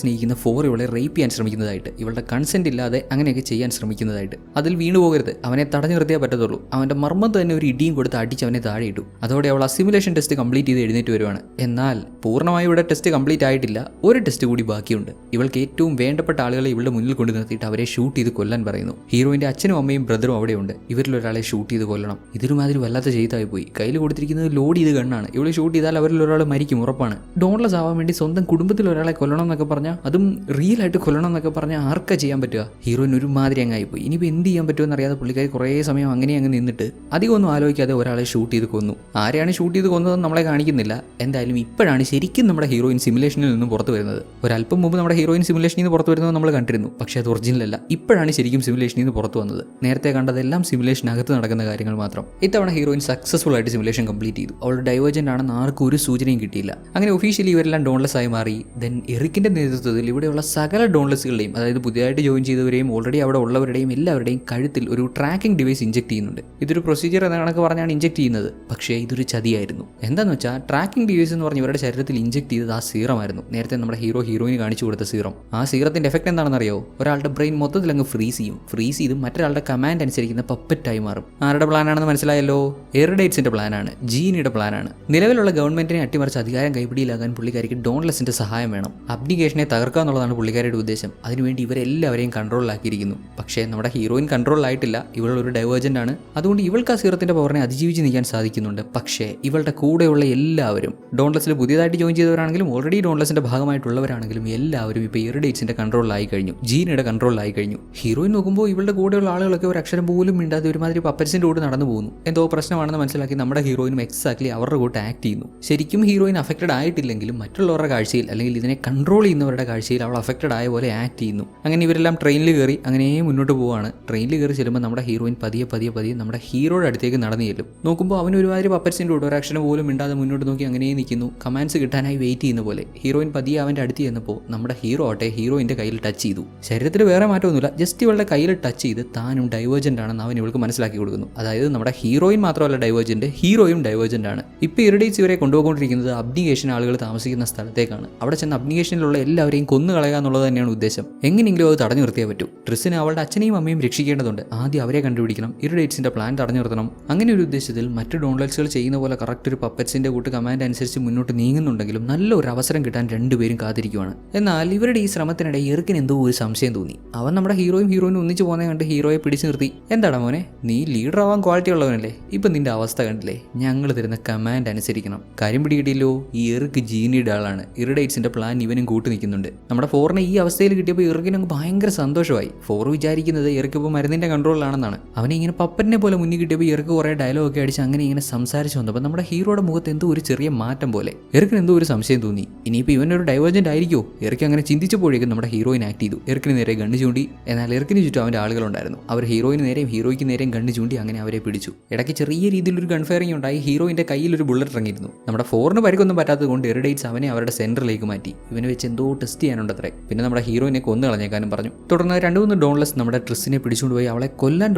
സ്നേഹിക്കുന്ന ഫോർ ഇവളെ റേപ്പ് ചെയ്യാൻ ശ്രമിക്കുന്നതായിട്ട്, ഇവളുടെ കൺസെന്റ് ഇല്ലാതെ അങ്ങനെയൊക്കെ ചെയ്യാൻ ശ്രമിക്കുന്നതായിട്ട്. അതിൽ വീണു പോകരുത്, അവനെ തടഞ്ഞു നിർത്തിയാൽ പറ്റത്തുള്ളൂ. അവന്റെ മർമ്മത്ത് തന്നെ ഒരു ഇടിയും കൊടുത്ത് അടിച്ച് അവനെ താഴെ ഇട്ടു. അതോടെ അവൾ അസിമുലേഷൻ ടെസ്റ്റ് കംപ്ലീറ്റ് ചെയ്ത് എഴുന്നേറ്റ് വരുവാണ്. എന്നാൽ പൂർണ്ണമായും ഇവിടെ ടെസ്റ്റ് കംപ്ലീറ്റ് ആയിട്ടില്ല. ഒരു ടെസ്റ്റ് കൂടി ബാക്കിയുണ്ട്. ഇവൾക്ക് ഏറ്റവും വേണ്ടപ്പെട്ട ആളുകളെ ഇവളുടെ മുന്നിൽ കൊണ്ടു നിർത്തിയിട്ട് അവരെ ഷൂട്ട് ചെയ്ത് കൊല്ലാൻ പറയുന്നു. ഹീറോയിന്റെ അച്ഛനും അമ്മയും ബ്രദറും അവിടെയുണ്ട്. ഇവരിൽ ഒരാളെ ഷൂട്ട് ചെയ്ത് കൊല്ലണം. ഇതൊരുമാതിരി വല്ലാത്ത ചെയ്തായി പോയി. കയ്യിൽ കൊടുത്തിരിക്കുന്നത് ലോഡ് ചെയ്ത് ഗണ്ണാണ്. ഇവളെ ഷൂട്ട് ചെയ്താൽ അവരിൽ ഒരാൾ മരിക്കും, ഉറപ്പാണ്. ഡോൺലെസ് ആവാൻ വേണ്ടി സ്വന്തം കുടുംബത്തിൽ ഒരാളെ കൊല്ലണം എന്നൊക്കെ പറഞ്ഞാൽ, അതും റിയൽ ആയിട്ട് കൊല്ലണം എന്നൊക്കെ പറഞ്ഞാൽ ആർക്കാ ചെയ്യാൻ പറ്റുക? ഹീറോയിന് ഒരുമാതിരി അങ്ങായി പോയി. ഇനിയിപ്പോൾ എന്ത് ചെയ്യാൻ പറ്റുമെന്ന് അറിയാതെ പുള്ളിക്കാരി കുറേ സമയം അങ്ങനെ നിന്നിട്ട് അധികം ഒന്നും ആലോചിക്കാതെ ഒരാളെ ഷൂട്ട് ചെയ്ത് കൊന്നു. ആരെയാണ് ഷൂട്ട് ചെയ്ത് കൊന്നതെന്ന് നമ്മളെ കാണിക്കുന്നില്ല. എന്തായാലും ഇപ്പോഴാണ് ശരിക്കും നമ്മുടെ ഹീറോയിൻ സിമുലേഷനിൽ നിന്നും പുറത്തു വരുന്നത്. ഒരല്പം മുമ്പ് നമ്മുടെ ഹീറോയിൻ സിമുലേഷനിൽ നിന്ന് പുറത്തു വരുന്നത് നമ്മൾ കണ്ടിരുന്നു. പക്ഷേ അത് ഒറിജിനൽ അല്ല. ഇപ്പോഴാണ് ശരിക്കും സിമുലേഷനിൽ നിന്ന് പുറത്തു വന്നത്. നേരത്തെ കണ്ടതെല്ലാം സിമുലേഷനകത്ത് നടക്കുന്ന കാര്യങ്ങൾ മാത്രം. ഇത്തവണ ഹീറോയിൻ സക്സസ്ഫുൾ ആയിട്ട് സിമുലേഷൻ കംപ്ലീറ്റ് ചെയ്തു. അവൾ ഡൈവേർജന്റ് ആണെന്ന് ആർക്കും ഒരു സൂചനയും കിട്ടിയില്ല. അങ്ങനെ ഒഫീഷ്യലി ഇവരെല്ലാം ഡോൺലെസ് ആയി മാറി. ദെൻ എറിക്കിന്റെ നേതൃത്വത്തിൽ ഇവിടെയുള്ള സകല ഡോൺലെസ്സുകളുടെയും, അതായത് പുതിയതായിട്ട് ജോയിൻ ചെയ്തവരെയും ഓൾറെഡി അവിടെ ഉള്ളവരുടെയും എല്ലാവരുടെയും കഴുത്തിൽ ഒരു ട്രാക്കിംഗ് ഡിവൈസ് ഇഞ്ചെക്ട് ചെയ്യുന്നുണ്ട്. ഇതൊരു പ്രൊസീജിയർ എന്ന കണക്ക് പറഞ്ഞാണ് ഇഞ്ചെക്ട് ചെയ്യുന്നത്. പക്ഷേ ഇതൊരു ചതിയായിരുന്നു. എന്താണെന്ന് വെച്ചാൽ ട്രാക്കിംഗ് ഡിവൈസ് എന്ന് പറഞ്ഞ് ഇവരുടെ ശരീരത്തിൽ ഇഞ്ചെക്ട് ചെയ്തത് ആ സീറമായിരുന്നു. നേരത്തെ നമ്മുടെ ഹീറോയിന് കാണിച്ചു കൊടുത്ത സീറം. ആ സീറത്തിന്റെ എഫക്ട് എന്താണെന്ന് അറിയോ? ഒരാളുടെ ബ്രെയിൻ മൊത്തത്തിൽ അങ്ങ് ഫ്രീസ് ചെയ്ത് മറ്റൊരാളുടെ കമാൻഡ് അനുസരിക്കുന്ന പപ്പറ്റായി മാറും. ആരുടെ പ്ലാനാണെന്ന് മനസ്സിലായല്ലോ? എറിഡേറ്റ്സിന്റെ പ്ലാനാണ്, ജീനിയുടെ പ്ലാനാണ്. നിലവിലുള്ള ഗവൺമെന്റിനെ അട്ടിമറിച്ച് അധികാരം കൈപ്പിടിയിലാകാൻ പുള്ളിക്കാരിക്ക് ഡോൺലെസിന്റെ സഹായം വേണം. അബ്ഡിഗേഷനെ തകർക്കുക എന്നുള്ളതാണ് പുള്ളിക്കാരുടെ ഉദ്ദേശം. അതിനുവേണ്ടി ഇവരെല്ലാവരെയും കൺട്രോളിലാക്കിയിരിക്കുന്നു. പക്ഷേ നമ്മുടെ ഹീറോയിൻ കൺട്രോളിലായിട്ടില്ല. ഇവൾ ഒരു ഡൈവേർജന്റ് ആണ്. അതുകൊണ്ട് ഇവൾക്ക് ആ സീറത്തിന്റെ പവറിനെ അതിജീവിച്ച് നിൽക്കാൻ സാധിക്കുന്നുണ്ട്. പക്ഷേ ഇവളുടെ കൂടെയുള്ള എല്ലാവരും, ഡോൺലെസിൽ പുതിയതായിട്ട് ജോയിൻ ചെയ്തവരാണെങ്കിലും ഓൾറെഡി ഡോൺലെസിന്റെ ഭാഗമായിട്ടുള്ളവരാണെങ്കിലും എല്ലാവരും ഇപ്പോൾ എറിഡേറ്റ്സിന്റെ കൺട്രോളിലായി കഴിഞ്ഞു, ജീനിയുടെ കൺട്രോളിലായി കഴിഞ്ഞു. ഹീറോയിൻ നോക്കുമ്പോൾ ഇവളുടെ കൂടെയുള്ള ആളുകളൊക്കെ ഒരു അക്ഷരം പോലും മിണ്ടാതെ ഒരുമാതിരി പപ്പറ്റ്സിന്റെ കൂടെ നടന്നു പോകുന്നു. എന്തോ പ്രശ്നമാണെന്ന് മനസ്സിലാക്കി നമ്മുടെ ഹീറോയിനും എക്സാക്ട്ലി അവരുടെ കൂട്ട് ആക്ട് ചെയ്യുന്നു. ശരിക്കും ഹീറോയിൻ അഫക്റ്റഡ് ആയിട്ടില്ലെങ്കിലും മറ്റുള്ളവരുടെ കാഴ്ചയിൽ, അല്ലെങ്കിൽ ഇതിനെ കൺട്രോൾ ചെയ്യുന്നവരുടെ കാഴ്ചയിൽ അവൾ അഫക്റ്റഡ് ആയ പോലെ ആക്ട് ചെയ്യുന്നു. അങ്ങനെ ഇവരെല്ലാം ട്രെയിനിൽ കയറി അങ്ങനെ മുന്നോട്ട് പോവുകയാണ്. ട്രെയിനിൽ കയറി ചെല്ലുമ്പോൾ നമ്മുടെ ഹീറോയിൻ പതിയെ നമ്മുടെ ഹീറോയുടെ അടുത്തേക്ക് നടന്നു ചെല്ലും. നോക്കുമ്പോൾ അവൻ ഒരുമാതിരി പപ്പറ്റ്സിന്റെ കൂടെ ഒരു അക്ഷരം പോലും മിണ്ടാതെ മുന്നോട്ട് നോക്കി അങ്ങനെ നിൽക്കുന്നു. കമാൻഡ്സ് കിട്ടാനായി വെയിറ്റ് ചെയ്യുന്ന പോലെ. ഹീറോയിൻ പതിയെ അവൻ്റെ അടുത്ത് ചെന്നപ്പോൾ നമ്മുടെ ഹീറോ ആട്ടെ ഹീറോയിൻ്റെ കയ്യിൽ ടച്ച് ചെയ്തു. ശരീരത്തിൽ വേറെ മാറ്റമൊന്നുമില്ല, ജസ്റ്റ് ഇവളുടെ കയ്യിൽ ടച്ച് ചെയ്ത് താനും ഡൈവേർജന്റ് ആണെന്ന് അവൻ ഇവൾക്ക് മനസ്സിലാക്കി കൊടുക്കുന്നു. അതായത് നമ്മുടെ ഹീറോയിൻ മാത്രമല്ല ഡൈവേർജന്റ്, ഹീറോയും ഡൈവേർജന്റ് ആണ്. ഇപ്പോൾ ഇറിഡേറ്റ്സ് ഇവരെ കൊണ്ടുപോയിക്കൊണ്ടിരിക്കുന്നത് അബ്നിഗേഷൻ ആളുകൾ താമസിക്കുന്ന സ്ഥലത്തേക്കാണ്. അവിടെ ചെന്ന് അബ്നിഗേഷനിലുള്ള എല്ലാവരെയും കൊന്നു കളയുക എന്നുള്ളത് തന്നെയാണ് ഉദ്ദേശം. എങ്ങനെയെങ്കിലും അത് തടഞ്ഞു നിർത്തിയേ പറ്റൂ. ട്രിസിന് അവളുടെ അച്ഛനെയും അമ്മയും രക്ഷിക്കേണ്ടതുണ്ട്. ആദ്യം അവരെ കണ്ടുപിടിക്കണം, ഇറിഡേറ്റ്സിന്റെ പ്ലാൻ തടഞ്ഞു നിർത്തണം. അങ്ങനെ ഒരു ഉദ്ദേശത്തിൽ മറ്റ് ഡോൺലെറ്റ്സുകൾ ചെയ്യുന്ന പോലെ കറക്റ്റ് ഒരു പപ്പറ്റ്സിന്റെ കൂട്ട് കമാൻഡ് അനുസരിച്ച് മുന്നോട്ട് നീങ്ങുന്നുണ്ടെങ്കിലും നല്ലൊരു അവസരം കിട്ടാൻ രണ്ടുപേരും കാത്തിരിക്കുവാണ്. എന്നാൽ ഇവരുടെ ഈ ശ്രമത്തിനിടെ എറിക്കിന് എന്തോ ഒരു സംശയം തോന്നി. അവൻ നമ്മുടെ ഹീറോയിനും ഒന്നിച്ച് പോകുന്നത് കണ്ട് ഹീറോയെ പിടിച്ചു നിർത്തി. എന്താടാ മോനെ, നീ ലീഡർ ആവാൻ ക്വാളിറ്റി ഉള്ളവനല്ലേ? ഇപ്പം നിന്റെ അവസ്ഥ കണ്ടില്ലേ? ഞങ്ങൾ തരുന്ന കമാൻഡ് അനുസരിക്കണം. കാര്യം പിടികിട്ടില്ലോ, ഈ എറിക്ക് ജീനിയുടെ ആളാണ്. ഇറിഡേറ്റ്സിന്റെ പ്ലാൻ ഇവനും കൂട്ടു നിൽക്കുന്നുണ്ട്. നമ്മുടെ ഫോറിനെ ഈ അവസ്ഥയിൽ കിട്ടിയപ്പോൾ എറിക്കിന് ഭയങ്കര സന്തോഷമായി. ഫോർ വിചാരിക്കുന്നത് എറിക്ക് ഇപ്പോൾ മരുന്നിന്റെ കൺട്രോളിലാണെന്നാണ്. അവനെ ഇങ്ങനെ പപ്പറ്റിനെ പോലെ മുന്നിൽ കിട്ടിയപ്പോൾ എറിക്ക് കുറേ ഡയലോഗൊക്കെ അടിച്ച് അങ്ങനെ ഇങ്ങനെ സംസാരിച്ചു വന്നപ്പോൾ നമ്മുടെ ഹീറോയുടെ മുഖത്ത് എന്തോ ഒരു ചെറിയ മാറ്റം പോലെ. എറിക്കിന് എന്തോ ഒരു സംശയം തോന്നി. ഇനിയിപ്പോൾ ഇവനൊരു ഡൈവേർജന്റ് ആയിരിക്കുമോ? എറിക്ക് അങ്ങനെ ചിന്തിച്ചപ്പോഴേക്കും നമ്മുടെ ഹീറോയിൻ ആക്ട് ചെയ്തു. എറിക്കിന് നേരെ ഗണ്ണ് ചൂണ്ടി. എന്നാൽ എറിക്കിന് ചുറ്റും അവൻ്റെ ആളുകളുണ്ടായിരുന്നു. അവർ ഹീറോയിന് നേരെയും ഹീറോയ്ക്ക് നേരെയും ഗണ്ണ് ചൂണ്ടി അങ്ങനെ അവരെ പിടിച്ചു. ഇടയ്ക്ക് ചെറിയ രീതിയിലൊരു ഗൺ ഫയറിംഗ് ഉണ്ടായി. ഹീറോയിന്റെ കയ്യിൽ ഒരു ബുള്ളറ്റ് ഇറങ്ങിയിരുന്നു. നമ്മുടെ ഫോറിന് പരിക്കൊന്നും പറ്റാത്തത് കൊണ്ട് എറിഡേറ്റ്സ് അവനെ അവരുടെ സെന്ററിലേക്ക് മാറ്റി. ഇവനെ വെച്ച് എന്തോ ടെസ്റ്റ് ചെയ്യാനുണ്ടത്രേ. പിന്നെ നമ്മുടെ ഹീറോയിനെ കൊന്നു കളഞ്ഞേക്കാനും പറഞ്ഞു. തുടർന്ന് 2-3 ഡോൺലെസ് നമ്മുടെ ട്രിസിനെ പിടിച്ചുകൊണ്ടുപോയി അവളെ കൊല്ലാൻ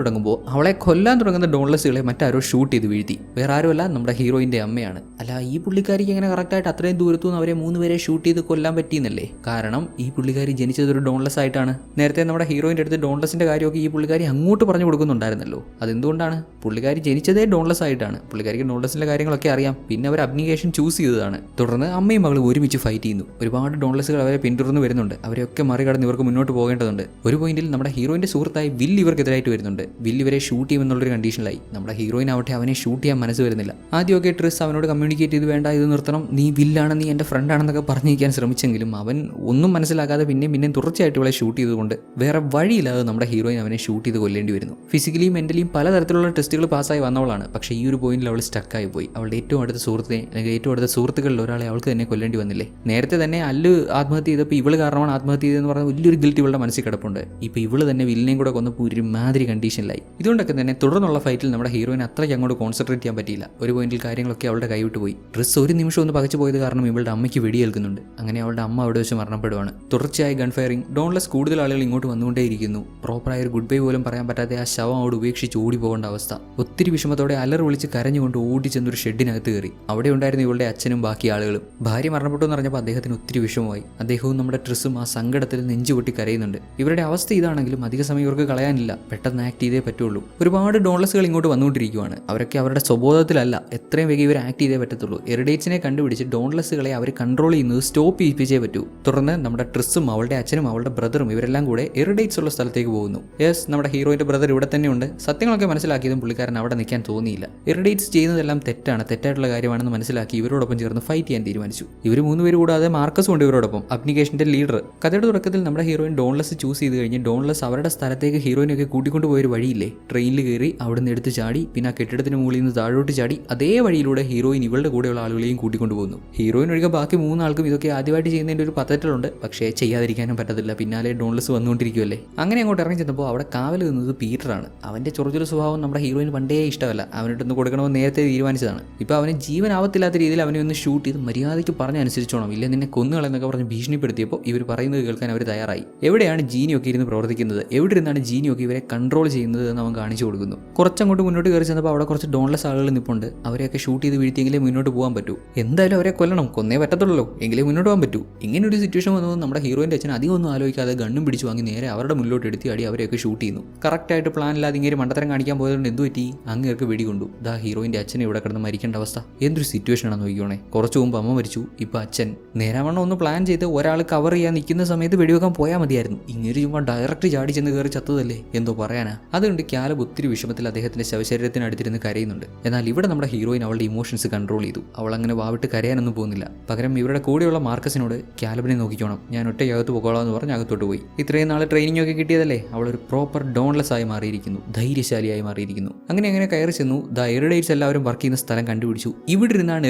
തുടങ്ങുന്ന ഡോൺലെസ്സുകളെ മറ്റാരോ ഷൂട്ട് ചെയ്ത് വീഴ്ത്തി. വേറെ ആരുമല്ല, നമ്മുടെ ഹീറോയിന്റെ അമ്മയാണ്. അല്ല, ഈ പുള്ളിക്കാരിക്ക് എങ്ങനെ കറക്റ്റായിട്ട് അത്രയും ദൂരത്തുനിന്ന് അവരെ 3 പേരെ ഷൂട്ട് ചെയ്ത് കൊല്ലാൻ പറ്റിയെന്നല്ലേ? കാരണം ഈ പുള്ളിക്കാരി ജനിച്ചതൊരു ഡോൺലെസ് ആയിട്ടാണ്. നേരത്തെ നമ്മുടെ ഹീറോയിൻ്റെ അടുത്ത് ഡോൺലെസിന്റെ കാര്യമൊക്കെ ഈ പുള്ളിക്കാരി അങ്ങോട്ട് പറഞ്ഞു കൊടുക്കുന്നുണ്ടായിരുന്നല്ലോ. അതെന്തുകൊണ്ടാണ്? പുള്ളിക്കാരി ജനിച്ചതേ ഡോൺലെസ് ആയിട്ടാണ്. പുള്ളിക്കാരിക്ക് ഡോൺലെസിന്റെ കാര്യങ്ങളൊക്കെ അറിയാം. പിന്നെ അവർ അബ്നിഗേഷൻ ചൂസ് ചെയ്തതാണ്. തുടർന്ന് അമ്മയും മകളും ഒരുമിച്ച് ഫൈറ്റ് ചെയ്യുന്നു. ഒരുപാട് ഡോൺലെസ്സുകൾ അവരെ പിന്തുടർന്ന് വരുന്നുണ്ട്. അവരെയൊക്കെ മറികടന്ന് ഇവർക്ക് മുന്നോട്ട് പോകേണ്ടതുണ്ട്. ഒരു പോയിന്റിൽ നമ്മുടെ ഹീറോയിന്റെ സുഹൃത്തായി വില്ല് ഇവർക്കെതിരായിട്ട് വരുന്നുണ്ട്. വില്ല് ഇവരെ ഷൂട്ട് ചെയ്യുമെന്നുള്ളൊരു കണ്ടീഷനിലായി. നമ്മുടെ ഹീറോയിൻ ആവട്ടെ അവനെ ഷൂട്ട് ചെയ്യാൻ മനസ്സ് വരുന്നില്ല. ആദ്യമൊക്കെ ട്രിസ് അവനോട് കമ്മ്യൂണിക്കേറ്റ് ചെയ്ത് വേണ്ട, ഇത് നിർത്തണം, നീ വില്ലാണ്, നീ എൻ്റെ ഫ്രണ്ടാണെന്നൊക്കെ പറഞ്ഞിരിക്കാൻ ശ്രമിച്ചെങ്കിലും എങ്കിലും അവൻ ഒന്നും മനസ്സിലാക്കാതെ പിന്നെയും തുടർച്ചയായിട്ട് ഇവളെ ഷൂട്ട് ചെയ്തുകൊണ്ട് വേറെ വഴിയില്ലാതെ നമ്മുടെ ഹീറോയിൻ അവനെ ഷൂട്ട് ചെയ്ത് കൊല്ലേണ്ടി വരുന്നു. ഫിസിക്കലിയും മെന്റലിയും പലതരത്തിലുള്ള ടെസ്റ്റുകൾ പാസ്സായി വന്നവളാണ്. പക്ഷേ ഈ ഒരു പോയിന്റിൽ അവൾ സ്റ്റക്കായി പോയി. അവളുടെ ഏറ്റവും അടുത്ത സുഹൃത്തിനെ അല്ലെങ്കിൽ ഏറ്റവും അടുത്ത സുഹൃത്തുക്കളിൽ ഒരാളെ അവൾക്ക് തന്നെ കൊല്ലേണ്ടി വന്നില്ലേ. നേരത്തെ തന്നെ അല്ലു ആത്മഹത്യ ചെയ്തപ്പോൾ ഇവള് കാരണമാണ് ആത്മഹത്യ ചെയ്തതെന്ന് പറഞ്ഞ വലിയൊരു ഗിൽറ്റ് ഇവളുടെ മനസ്സിൽ കിടപ്പുണ്ട്. ഇപ്പോൾ ഇവള് തന്നെ വില്ലിനെയും കൂടെ കൊന്നപ്പോൾ ഒരുമാതിരി കണ്ടീഷനിലായി. ഇതുകൊണ്ടൊക്കെ തന്നെ തുടർന്നുള്ള ഫൈറ്റിൽ നമ്മുടെ ഹീറോയിൻ അത്രയ്ക്ക് അങ്ങോട്ട് കോൺസെൻട്രേറ്റ് ചെയ്യാൻ പറ്റിയില്ല. ഒരു പോയിന്റിൽ കാര്യങ്ങളൊക്കെ അവളുടെ കൈവിട്ട് പോയി. ഡ്രസ്സ് ഒരു നിമിഷം ഒന്ന് പകച്ചു പോയത് കാരണം ഇവളുടെ അമ്മയ്ക്ക് വെടിയേൽക്കുന്നുണ്ട്. അങ്ങനെ അവളുടെ അമ്മ അവിടെ വെച്ച് മരണപ്പെടുവാണ്. തുടർച്ചയായി ഗൺ ഫയറിംഗ്, ഡോൺലെസ് കൂടുതൽ ആളുകൾ ഇങ്ങോട്ട് വന്നുകൊണ്ടേയിരിക്കുന്നു. പ്രോപ്പറായ ഒരു ഗുഡ് ബൈ പോലും പറയാൻ പറ്റാതെ ആ ശവം അവിടെ ഉപേക്ഷിച്ച് ഓടി പോകേണ്ട അവസ്ഥ. ഒത്തിരി വിഷമത്തോടെ അലർ വിളിച്ച് കരഞ്ഞുകൊണ്ട് ഓടിച്ചെന്നൊരു ഷെഡിനകത്ത് കയറി. അവിടെ ഉണ്ടായിരുന്ന ഇവളുടെ അച്ഛനും ബാക്കി ആളുകളും. ഭാര്യ മരണപ്പെട്ടു എന്ന് പറഞ്ഞപ്പോൾ അദ്ദേഹത്തിന് ഒത്തിരി വിഷമമായി. അദ്ദേഹവും നമ്മുടെ ട്രിസ്സും ആ സങ്കടത്തിൽ നെഞ്ചുപൊട്ടി കരയുന്നുണ്ട്. ഇവരുടെ അവസ്ഥ ഇതാണെങ്കിലും അധിക സമയം ഇവർക്ക് കളയാനില്ല. പെട്ടെന്ന് ആക്ട് ചെയ്തേ പറ്റുള്ളൂ. ഒരുപാട് ഡോൺലെസ്സുകൾ ഇങ്ങോട്ട് വന്നുകൊണ്ടിരിക്കുകയാണ്. അവരൊക്കെ അവരുടെ സ്വബോധത്തിലല്ല, എത്രയും വേഗം ഇവർ ആക്ട് ചെയ്തേ പറ്റത്തുള്ളൂ. എറിഡേറ്റ്സിനെ കണ്ടുപിടിച്ച് ഡോൺലെസ്സുകളെ അവർ കൺട്രോൾ ചെയ്യുന്നത് സ്റ്റോപ്പ് ചെയ്യിപ്പിച്ചേ പറ്റൂ. തുടർന്ന് നമ്മുടെ ട്രിസ്സും അവളുടെ അച്ഛനും അവളുടെ ബ്രദറും ഇവരെല്ലാം കൂടെ എറിഡേറ്റ്സ് ഉള്ള സ്ഥലത്തേക്ക് പോകുന്നു. യെസ്, നമ്മുടെ ഹീറോയിന്റെ ബ്രദർ ഇവിടെ തന്നെയുണ്ട്. സത്യങ്ങളൊക്കെ മനസ്സിലാക്കിയതും പുള്ളിക്കാരൻ അവിടെ നിൽക്കാൻ തോന്നിയില്ല. എറിഡേറ്റ്സ് ചെയ്യുന്നതെല്ലാം തെറ്റായിട്ടുള്ള കാര്യമാണെന്ന് മനസ്സിലാക്കി ഇവരോടൊപ്പം ചേർന്ന് ഫൈറ്റ് ചെയ്യാൻ തീരുമാനിച്ചു. ഇവർ 3 പേര് കൂടാതെ മാർക്കസും ഉണ്ട് ഇവരോടൊപ്പം, അബ്നിഗേഷന്റെ ലീഡർ. കഥയുടെ തുടക്കത്തിൽ നമ്മുടെ ഹീറോയിൻ ഡോൺലെസ് ചൂസ് ചെയ്ത് കഴിഞ്ഞ് ഡോൺലെസ് അവരുടെ സ്ഥലത്തേക്ക് ഹീറോയിനൊക്കെ കൂട്ടിക്കൊണ്ട് പോയൊരു വഴിയില്ലേ, ട്രെയിനിൽ കയറി അവിടെ നിന്ന് എടുത്ത് ചാടി പിന്നെ ആ കെട്ടിടത്തിന് മുകളിൽ നിന്ന് താഴോട്ട് ചാടി അതേ വഴിയിലൂടെ ഹീറോയിൻ ഇവളുടെ കൂടെയുള്ള ആളുകളെയും കൂട്ടിക്കൊണ്ടു പോകുന്നു. ഹീറോയിൻ ഒഴികെ ബാക്കി 3 ആൾക്കും ഇതൊക്കെ ആദ്യമായിട്ട് ചെയ്യുന്നതിൻ്റെ ഒരു പദ്ധതികളുണ്ട്. പക്ഷേ ചെയ്യാതിരിക്കാനും പറ്റത്തില്ല. പിന്നാലെ ഡോൺലെസ് വന്നുകൊണ്ടിരിക്കുമല്ലേ. അങ്ങനെ അങ്ങോട്ട് ഇറങ്ങി ചെന്നപ്പോൾ അവിടെ കാവൽ നിന്നത് പീറ്ററാണ്. അവൻ്റെ ചൊറുചൊരു സ്വഭാവം നമ്മുടെ ഹീറോയിന് പണ്ടേ ഇഷ്ടമല്ല. അവനിട്ടൊന്ന് കൊടുക്കണമെന്ന് നേരത്തെ തീരുമാനിച്ചതാണ്. ഇപ്പോൾ അവന് ജീവനാവത്തില്ലാത്ത രീതിയിൽ അവനെ ഒന്ന് ഷൂട്ട് ചെയ്ത് മര്യാദയ്ക്ക് പറഞ്ഞനുസരിച്ചോണം, ഇല്ല നിന്നെ കൊന്നുകളെന്നൊക്കെ പറഞ്ഞ് ഭീഷണിപ്പെടുത്തിയപ്പോൾ ഇവർ പറയുന്നത് കേൾക്കാൻ അവർ തയ്യാറായി. എവിടെയാണ് ജീനിയൊക്കെ ഇരുന്ന് പ്രവർത്തിക്കുന്നത്, എവിടെ ഇരുന്നാണ് ജീനിയൊക്കെ ഇവരെ കൺട്രോൾ ചെയ്യുന്നത് എന്ന് അവൻ കാണിച്ചു കൊടുക്കുന്നു. കുറച്ചങ്ങോട്ട് മുന്നോട്ട് കയറി ചെന്നപ്പോൾ അവിടെ കുറച്ച് ഡോൺലെസ് ആളുകൾ നിൽപ്പുണ്ട്. അവരെയൊക്കെ ഷൂട്ട് ചെയ്ത് വീഴ്ത്തിയെങ്കിലേ മുന്നോട്ട് പോകാൻ പറ്റൂ. എന്തായാലും അവരെ കൊന്നേ പറ്റത്തുള്ളൂ, എങ്കിലേ മുന്നോട്ട് പോകാൻ പറ്റൂ. ഇങ്ങനെ ഒരു സിറ്റുവേഷൻ വന്നത് നമ്മുടെ ഹീറോയിൻ്റെ അച്ഛൻ അധികം ഒന്നും ആലോചിക്കാതെ ഗണ്ണും പിടിച്ചു വാങ്ങി നേരെ അവരുടെ മുന്നിലോട്ട് എടുത്തി അടി അവരെയൊക്കെ ഷൂട്ട് ചെയ്യുന്നു. കറക്റ്റായിട്ട് പ്ലാൻ ഇല്ലാതെ ഇങ്ങനെ മണ്ടത്തരം കാണിക്കാൻ പോയതുകൊണ്ട് എന്തു പറ്റി, അങ്ങേർക്ക് വെടികൊണ്ടു. ദാ ഹീറോയിൻ്റെ അച്ഛനെ ഇവിടെ കിടന്ന് മരിക്കേണ്ട അവസ്ഥ. എന്തൊരു സിറ്റുവേഷൻ ആണെന്ന് നോക്കിക്കോണേ. കുറച്ച് മുമ്പ് അമ്മ മരിച്ചു, ഇപ്പോൾ അച്ഛൻ. നേരാവണ്ണം ഒന്ന് പ്ലാൻ ചെയ്ത് ഒരാൾ കവർ ചെയ്യാൻ നിൽക്കുന്ന സമയത്ത് വെടിവെക്കാൻ പോയാൽ മതിയായിരുന്നു. ഇങ്ങനെ ചുമ്മാ ഡയറക്റ്റ് ചാടി ചെന്ന് കയറി ചത്തതല്ലേ, എന്തോ പറയാനാ. അതുകൊണ്ട് ക്യാലബ് ഒത്തിരി വിഷമത്തിൽ അദ്ദേഹത്തിന്റെ ശവശരീരത്തിന് അടുത്തിരുന്ന് കരയുന്നുണ്ട്. എന്നാൽ ഇവിടെ നമ്മുടെ ഹീറോയിൻ അവളുടെ ഇമോഷൻസ് കൺട്രോൾ ചെയ്തു. അവൾ അങ്ങനെ വാവിട്ട് കരയാനൊന്നും പോകുന്നില്ല. പകരം ഇവരുടെ കൂടെയുള്ള മാർക്കസിനോട് ക്യാലബിനെ നോക്കിക്കോണം, ഞാൻ ഒറ്റയ്ക്കകത്ത് പോകോളാം എന്ന് പറഞ്ഞ് അകത്തോട്ട് പോയി. ഇത്രയും നാൾ ട്രെയിനിങ് ഒക്കെ കിട്ടിയതല്ലേ, അവളൊരു പ്രോപ്പർ ഡോൺലെസ് ആയി മാറിയിരിക്കുന്നു, ധൈര്യശാലിയായി മാറിയിരിക്കുന്നു. അങ്ങനെ കയറി ചെന്നു. ദ എറിഡേറ്റ്സ് എല്ലാവരും വർക്ക് ചെയ്യുന്ന സ്ഥലം കണ്ടുപിടിച്ചു. ഇവിടെ ഇരുന്നാണ്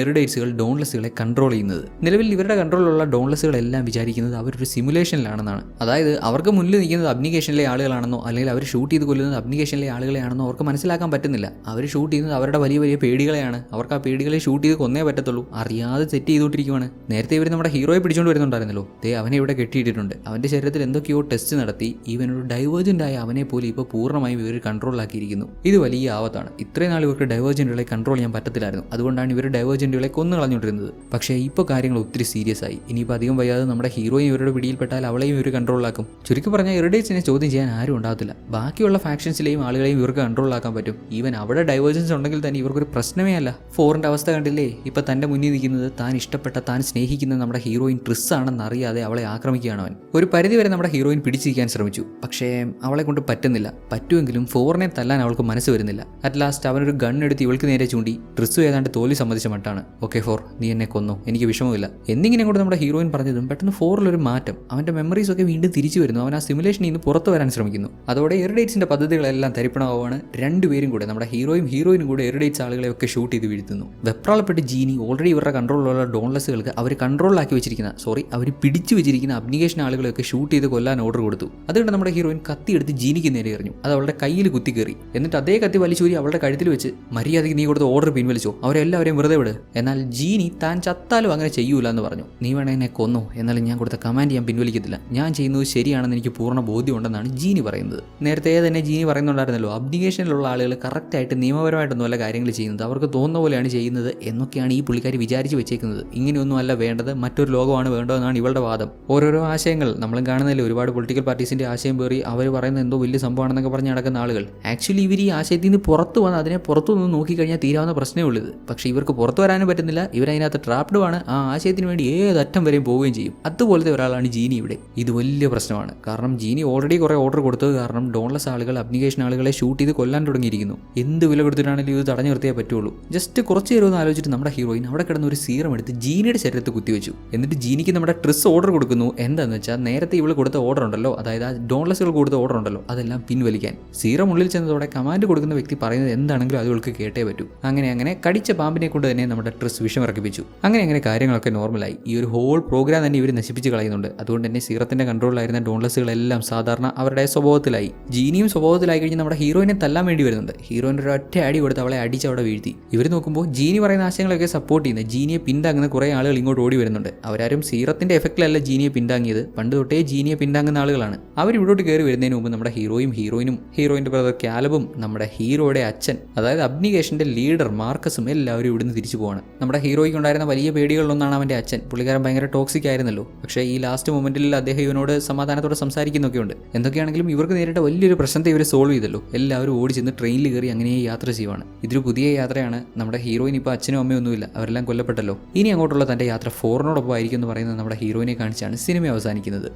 എറിഡേറ്റ്സുകൾ ഡോൺലെസ്സുകളെ കൺട്രോൾ ചെയ്യുന്നത്. നിലവിൽ ഇവരുടെ കൺട്രോളിലുള്ള ഡോൺലെസ്സുകളെല്ലാം വിചാരിക്കുന്നത് അവരൊരു സിമുലേഷനിലാണെന്നാണ്. അതായത് അവർക്ക് മുന്നിൽ നിൽക്കുന്നത് അബ്നിഗേഷനിലെ ആളുകളാണെന്നോ അല്ലെങ്കിൽ അവർ ഷൂട്ട് ചെയ്ത് കൊല്ലുന്നത് അബ്നിഗേഷനിലെ ആളുകളെയാണെന്നോ അവർക്ക് മനസ്സിലാക്കാൻ പറ്റുന്നില്ല. അവർ ഷൂട്ട് ചെയ്യുന്നത് അവരുടെ വലിയ പേടികളെയാണ്. അവർക്ക് ആ പേടികളെ ഷൂട്ട് ചെയ്ത് കൊന്നേ പറ്റത്തുള്ളൂ. അറിയാതെ സെറ്റ് ചെയ്തുകൊണ്ടിരിക്കുവാണ്. നേരത്തെ ഇവർ നമ്മുടെ ഹീറോയെ പിടിച്ചുകൊണ്ട് വരുന്നുണ്ടായിരുന്നല്ലോ, അവനെ ഇവിടെ കെട്ടിയിട്ടിട്ടുണ്ട്. അവന്റെ ശരീരത്തിൽ എന്തൊക്കെയോ ടെസ്റ്റ് നടത്തി ഇവനൊരു ഡൈവേർജന്റ് ആയ അവനെ പോലും ഇപ്പോൾ പൂർണ്ണമായും ഇവർ കൺട്രോളിലാക്കിയിരിക്കുന്നു. ഇത് വലിയ ആവത്താണ്. ഇത്രയും നാൾ ഇവർക്ക് ഡൈവേർജന്റുകളെ കൺട്രോൾ ചെയ്യാൻ പറ്റത്തില്ലായിരുന്നു. അതുകൊണ്ടാണ് ഇവർ ഡൈവേർജന്റുകളെ കൊന്നു കളഞ്ഞുകൊണ്ടിരുന്നത്. പക്ഷേ ഇപ്പോൾ കാര്യങ്ങൾ ഒത്തിരി സീരിയസ് ആയി. ഇനിയിപ്പോൾ അധികം വയ്യാതെ നമ്മുടെ ഹീറോയും ഇവരുടെ പിടിയിൽപ്പെട്ടാൽ അവളെയും ഇവർ കൺട്രോളിലാക്കും. ചുരുക്കി പറഞ്ഞാൽ എറിഡേറ്റ്സിനെ ചോദ്യം ചെയ്യാൻ ആരും ഉണ്ടാകത്തില്ല. ബാക്കിയുള്ള ഫാക്ഷൻസിലെയും ആളുകളെയും ഇവർക്ക് കൺട്രോളിലാക്കാൻ പറ്റും. ഈവൻ അവിടെ ഡൈവേർജൻസ് ഉണ്ടെങ്കിൽ തന്നെ ഇവർക്കൊരു പ്രശ്നമേ അല്ല. ഫോറിന്റെ അവസ്ഥ കണ്ടില്ലേ, ഇപ്പം തന്റെ മുന്നിൽ നിൽക്കുന്നത് താൻ ഇഷ്ടപ്പെട്ട താൻ സ്നേഹിക്കുന്ന നമ്മുടെ ഹീറോയിൻ ട്രിസ് ആണെന്ന് അറിയാതെ അവളെ ആക്രമിക്കുകയാണ് അവൻ. ഒരു പരിധിവരെ നമ്മുടെ ഹീറോയിൻ പിടിച്ചിരിക്കാൻ ശ്രമിച്ചു. പക്ഷേ അവളെ കൊണ്ട് പറ്റുന്നില്ല. പറ്റുമെങ്കിലും ഫോറിനെ തല്ലാൻ അവൾക്ക് മനസ്സ് വരുന്നില്ല. അറ്റ് ലാസ്റ്റ് അവനൊരു ഗൺ എടുത്ത് ഇവൾക്ക് നേരെ ചൂണ്ടി. ട്രിസ്സു ഏതാണ്ട് തോൽവി സമ്മതിച്ച മട്ടാണ്. ഓക്കെ ഫോർ, നീ എന്നെ കൊന്നു, എനിക്ക് വിഷമമില്ല എന്നിങ്ങനെ കൂടെ നമ്മുടെ ഹീറോയിൻ പറഞ്ഞതും പെട്ടെന്ന് ഫോറിലൊരു മാറ്റം. അവന്റെ മെമ്മറീസ് ഒക്കെ വീണ്ടും തിരിച്ചു വരുന്നു. അവൻ ആ സിമുലേഷനിൽ നിന്ന് പുറത്തു വരാൻ ശ്രമിക്കുന്നു. അതോടെ എറിഡേറ്റ്സിന്റെ പദ്ധതികളെല്ലാം തരിപ്പണമാവാണ്. രണ്ടുപേരും കൂടെ നമ്മുടെ ഹീറോയും കൂടെ എറിഡേറ്റ്സ് ആളുകളെയൊക്കെ ഷൂട്ട് ചെയ്ത് വീഴ്ത്തുന്നു. വെപ്രാളപ്പെട്ട് ജീനി ഓൾറെഡി ഇവരുടെ കൺട്രോളിലുള്ള ഡോൺലെസ്സുകൾക്ക് അവർ കൺട്രോളിലാക്കി വെച്ചിരിക്കുന്ന അവർ പിടിച്ചു വെച്ചിരിക്കുന്ന അബ്നിഗേഷൻ ആളുകളെയൊക്കെ ഷൂട്ട് ചെയ്ത് കൊല്ലാൻ ഓർഡർ കൊടുത്തു. അതുകൊണ്ട് നമ്മുടെ ഹീറോയിൻ കത്തി എടുത്ത് ജീനിക്ക് നേരെ എറിഞ്ഞു. അത് അവളുടെ കയ്യിൽ കുത്തി കയറി. എന്നിട്ട് അതേ കത്തി വലിച്ചൂരി അവളുടെ കഴുത്തിൽ വെച്ച് മര്യാദയ്ക്ക് നീ കൊടുത്ത ഓർഡർ പിൻവലിച്ചോ, അവരെല്ലാവരെയും വെറുതെ വിട്. എന്നാൽ ജീനി താൻ ചത്താലും അങ്ങനെ ചെയ്യൂല എന്ന് പറഞ്ഞു. നീ വേണേ എന്നെ കൊന്നോ, എന്നാലും ഞാൻ കൊടുത്ത കമാൻഡ് ഞാൻ പിൻവലിക്കത്തില്ല. ഞാൻ ചെയ്യുന്നത് ശരിയാണെന്ന് എനിക്ക് പൂർണ്ണ ബോധ്യമുണ്ടെന്നാണ് ജീനി പറയുന്നത്. നേരത്തെ തന്നെ ജീനി പറയുന്നുണ്ടായിരുന്നല്ലോ, അബ്നിഗേഷനിലുള്ള ആളുകൾ കറക്റ്റായിട്ട് നിയമപരമായിട്ടൊന്നും അല്ല കാര്യങ്ങൾ ചെയ്യുന്നത്, അവർക്ക് തോന്നുന്ന പോലെയാണ് ചെയ്യുന്നത് എന്നൊക്കെയാണ് ഈ പുള്ളിക്കാരി വിചാരിച്ച് വെച്ചേക്കുന്നത്. ഇങ്ങനെയൊന്നും അല്ല വേണ്ടത്, മറ്റൊരു ലോകമാണ് വേണ്ടതെന്നാണ് ഇവളുടെ വാദം. ഓരോരോ ആശയങ്ങൾ നമ്മളും കാണുന്നില്ല. ഒരുപാട് പൊളിറ്റിക്കൽ പാർട്ടീസിന്റെ ആശയം പേറി അവർ പറയുന്നത് എന്തോ വലിയ സംഭവമാണെന്നൊക്കെ പറഞ്ഞ് നടക്കുന്ന ആളുകൾ ആക്ച്വലി ഇവർ ഈ ആശയത്തിൽ നിന്ന് പുറത്തു വന്ന് അതിനെ പുറത്തു നിന്ന് നോക്കിക്കഴിഞ്ഞാൽ തീരാവുന്ന പ്രശ്നമേ ഉള്ളത്. പക്ഷേ ഇവർക്ക് പുറത്തു വരാനും പറ്റുന്നില്ല. ഇവരതിനകത്ത് ട്രാപ്ഡുമാണ്. ആ ആശയത്തിന് വേണ്ടി ഏതറ്റം വരെയും പോവുകയും ചെയ്യും. അതുപോലത്തെ ഒരാളാണ് ജീനി ഇവിടെ. ഇത് വലിയ പ്രശ്നമാണ്. കാരണം ജീനി ഓൾറെഡി കുറേ ഓർഡർ കൊടുത്തത് കാരണം ഡോൺലെസ് ആളുകൾ അബ്നിഗേഷൻ ആളുകളെ ഷൂട്ട് ചെയ്ത് കൊല്ലാൻ തുടങ്ങിയിരിക്കുന്നു. എന്ത് വില കൊടുത്തിട്ടാണെങ്കിലും ഇത് തടഞ്ഞു നിർത്തിയേ പറ്റുള്ളൂ. ജസ്റ്റ് കുറച്ച് നേരം ഒന്ന് ആലോചിച്ചിട്ട് നമ്മുടെ ഹീറോയിൻ അവിടെ കിടന്ന ഒരു സീറം എടുത്ത് ജീനിയുടെ ശരീരത്തിൽ കുത്തിവെച്ചു. എന്നിട്ട് ജീനിക്ക് ജീനിക്ക് നമ്മുടെ ട്രിസ് ഓർഡർ കൊടുക്കുന്നു. എന്താണെന്ന് വെച്ചാൽ നേരത്തെ ഇവൾ കൊടുത്ത ഓർഡർ ഉണ്ടല്ലോ, അതായത് ആ ഡോൺലെസ്സുകൾ കൊടുത്ത ഓർഡർ ഉണ്ടല്ലോ, അതെല്ലാം പിൻവലിക്കാൻ. സീറം ഉള്ളിൽ ചെന്നതോടെ കമാൻഡ് കൊടുക്കുന്ന വ്യക്തി പറയുന്നത് എന്താണെങ്കിലും അത് ഇവൾക്ക് കേട്ടേ പറ്റൂ. അങ്ങനെ കടിച്ച പാമ്പിനെ കൊണ്ട് തന്നെ നമ്മുടെ ട്രിസ് വിഷമിറക്കിപ്പിച്ചു. അങ്ങനെ കാര്യങ്ങളൊക്കെ നോർമലായി. ഈ ഒരു ഹോൾ പ്രോഗ്രാം തന്നെ ഇവർ നശിപ്പിച്ച് കളയുന്നുണ്ട്. അതുകൊണ്ട് തന്നെ സീറത്തിന്റെ കൺട്രോളിലായിരുന്ന ഡോൺലെസ്സുകളെല്ലാം സാധാരണ അവരുടെ സ്വഭാവത്തിലായി. ജീനിയും സ്വഭാവത്തിലായി കഴിഞ്ഞ് നമ്മുടെ ഹീറോയിനെ തല്ലാൻ വേണ്ടി വരുന്നുണ്ട്. ഹീറോയിൻ്റെ ഒരു ഒറ്റ അടി കൊടുത്ത് അവളെ അടിച്ച് അവിടെ വീഴ്ത്തി. ഇവർ നോക്കുമ്പോൾ ജീനി പറയുന്ന ആശയങ്ങളൊക്കെ സപ്പോർട്ട് ചെയ്യുന്നത് ജീനിയെ പിന്താങ്ങുന്ന കുറേ ആളുകൾ ഇങ്ങോട്ട് ഓടി വരുന്നുണ്ട്. അവരാരും സീറത്തിന്റെ എഫക്റ്റിലല്ല ജീനിയെ പിന്താങ്ങിയത്, പണ്ട് തൊട്ടേ ജീനിയെ പിന്താങ്ങുന്ന ആളുകളാണ്. അവർ ഇവിടോട്ട് കയറി വരുന്നതിന് മുമ്പ് നമ്മുടെ ഹീറോയും ഹീറോയിന്റെ ബ്രദർ കാലബും നമ്മുടെ ഹീറോയുടെ അച്ഛൻ അതായത് അബ്നിഗേഷന്റെ ലീഡർ മാർക്കസും എല്ലാവരും ഇവിടുന്ന് തിരിച്ചു പോവാണ്. നമ്മുടെ ഹീറോയ്ക്ക് ഉണ്ടായിരുന്ന വലിയ പേടികളിലൊന്നാണ് അവന്റെ അച്ഛൻ. പുള്ളിക്കാരൻ ഭയങ്കര ടോക്സിക് ആയിരുന്നല്ലോ. പക്ഷേ ഈ ലാസ്റ്റ് മൊമെന്റിൽ അദ്ദേഹം ഇവനോട് സമാധാനത്തോടെ സംസാരിക്കുന്നൊക്കെയുണ്ട്. എന്തൊക്കെയാണെങ്കിലും ഇവർക്ക് നേരിട്ട വലിയൊരു പ്രശ്നത്തെ ഇവർ സോൾവ് ചെയ്തല്ലോ. എല്ലാവരും ഓടി ചെന്ന് ട്രെയിനിൽ കയറി അങ്ങനെ യാത്ര ചെയ്യുവാണ്. ഇതൊരു പുതിയ യാത്രയാണ്. നമ്മുടെ ഹീറോയിൻ ഇപ്പോൾ അച്ഛനും അമ്മയും ഒന്നുമില്ല, അവരെല്ലാം കൊല്ലപ്പെട്ടല്ലോ. ഇനി അങ്ങോട്ടുള്ള തന്റെ യാത്ര ഫോറിനോടൊപ്പം ആയിരിക്കും എന്ന് പറയുന്നത് നമ്മുടെ ഹീറോയിനെ കാണിച്ചാണ് സിനിമ അവസാനിക്കുന്നത്.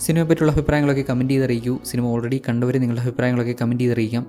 സിനിമയെ പറ്റിയുള്ള അഭിപ്രായങ്ങളൊക്കെ കമൻറ്റ് ചെയ്തറിയിക്കൂ. സിനിമ ഓൾറെഡി കണ്ടവർ നിങ്ങളുടെ അഭിപ്രായങ്ങളൊക്കെ കമൻറ്റ് ചെയ്തറിയിക്കാം.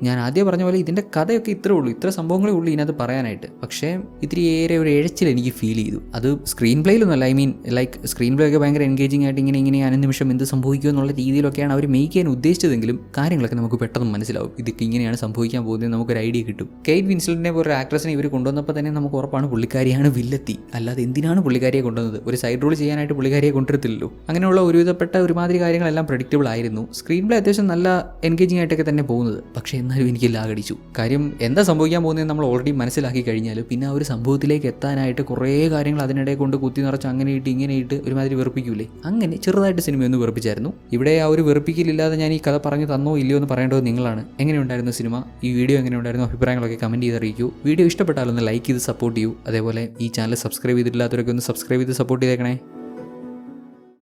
ഞാൻ ആദ്യം പറഞ്ഞ പോലെ ഇതിൻ്റെ കഥയൊക്കെ ഇത്രേ ഉള്ളൂ, ഇത്ര സംഭവങ്ങളേ ഉള്ളൂ ഇതിനകത്ത് പറയാനായിട്ട്. പക്ഷേ ഇത്തിരിയേറെ ഒരു എഴച്ചിൽ എനിക്ക് ഫീൽ ചെയ്തു. അത് സ്ക്രീൻ പ്ലേയിലൊന്നുമല്ല, സ്ക്രീൻ പ്ലേ ഒക്കെ ഭയങ്കര എൻഗേജിങ് ആയിട്ട് ഇങ്ങനെ അനുനിമിഷം എന്ത് സംഭവിക്കും എന്നുള്ള രീതിയിലൊക്കെയാണ് അവർ മേക്ക് ചെയ്യാൻ ഉദ്ദേശിച്ചതെങ്കിലും കാര്യങ്ങളൊക്കെ നമുക്ക് പെട്ടെന്ന് മനസ്സിലാവും. ഇതൊക്കെ ഇങ്ങനെയാണ് സംഭവിക്കാൻ പോകുന്നത്, നമുക്കൊരു ഐഡിയ കിട്ടും. കെയ്റ്റ് വിൻസ്ലെറ്റിനെ പോലെ ഒരു ആക്ട്രസിനെ ഇവർ കൊണ്ടുവന്നപ്പോൾ തന്നെ നമുക്ക് ഉറപ്പാണ് പുള്ളിക്കാരിയാണ് വില്ലെത്തി. അല്ലാതെ എന്തിനാണ് പുള്ളിക്കാരിയെ കൊണ്ടുവന്നത്? ഒരു സൈഡ് റോൾ ചെയ്യാനായിട്ട് പുള്ളിക്കാരിയെ കൊണ്ടുവരത്തില്ലല്ലോ. അങ്ങനെയുള്ള ഒരുവിധപ്പെട്ട ഒരുമാതിരി കാര്യങ്ങളെല്ലാം പ്രഡിക്റ്റബിൾ ആയിരുന്നു. സ്ക്രീൻ പ്ലേ അത്യാവശ്യം നല്ല എൻഗേജിങ് ആയിട്ടൊക്കെ തന്നെ പോകുന്നത്. പക്ഷേ എന്നാലും എനിക്ക് ലാഗടിച്ചു. കാര്യം എന്താ സംഭവിക്കാൻ പോകുന്നതെന്ന് നമ്മൾ ഓൾറെഡി മനസ്സിലാക്കി കഴിഞ്ഞാൽ പിന്നെ ആ ഒരു സംഭവത്തിലേക്ക് എത്താനായിട്ട് കുറേ കാര്യങ്ങൾ അതിനിടെ കൊണ്ട് കുത്തി നിറച്ച് ഇങ്ങനെയിട്ട് ഒരുമാതിരി വെറുപ്പിക്കൂലേ, അങ്ങനെ ചെറുതായിട്ട് സിനിമയൊന്ന് വെറുപ്പിച്ചായിരുന്നു. ഇവിടെ ആ ഒരു വെറുപ്പിക്കലില്ലാതെ ഞാൻ ഈ കഥ പറഞ്ഞു തന്നോ ഇല്ലയോ എന്ന് പറയേണ്ടത് നിങ്ങളാണ്. എങ്ങനെയുണ്ടായിരുന്നു സിനിമ? ഈ വീഡിയോ എങ്ങനെയുണ്ടായിരുന്നു? അഭിപ്രായങ്ങളൊക്കെ കമൻറ്റ് ചെയ്തറിയിക്കൂ. വീഡിയോ ഇഷ്ടപ്പെട്ടാലൊന്ന് ലൈക്ക് ചെയ്ത് സപ്പോർട്ട് ചെയ്യൂ. അതേപോലെ ഈ ചാനൽ സബ്സ്ക്രൈബ് ചെയ്തിട്ടില്ലാത്തവരൊക്കെ ഒന്ന് സബ്സ്ക്രൈബ് ചെയ്ത് സപ്പോർട്ട് ചെയ്തേക്കണേ.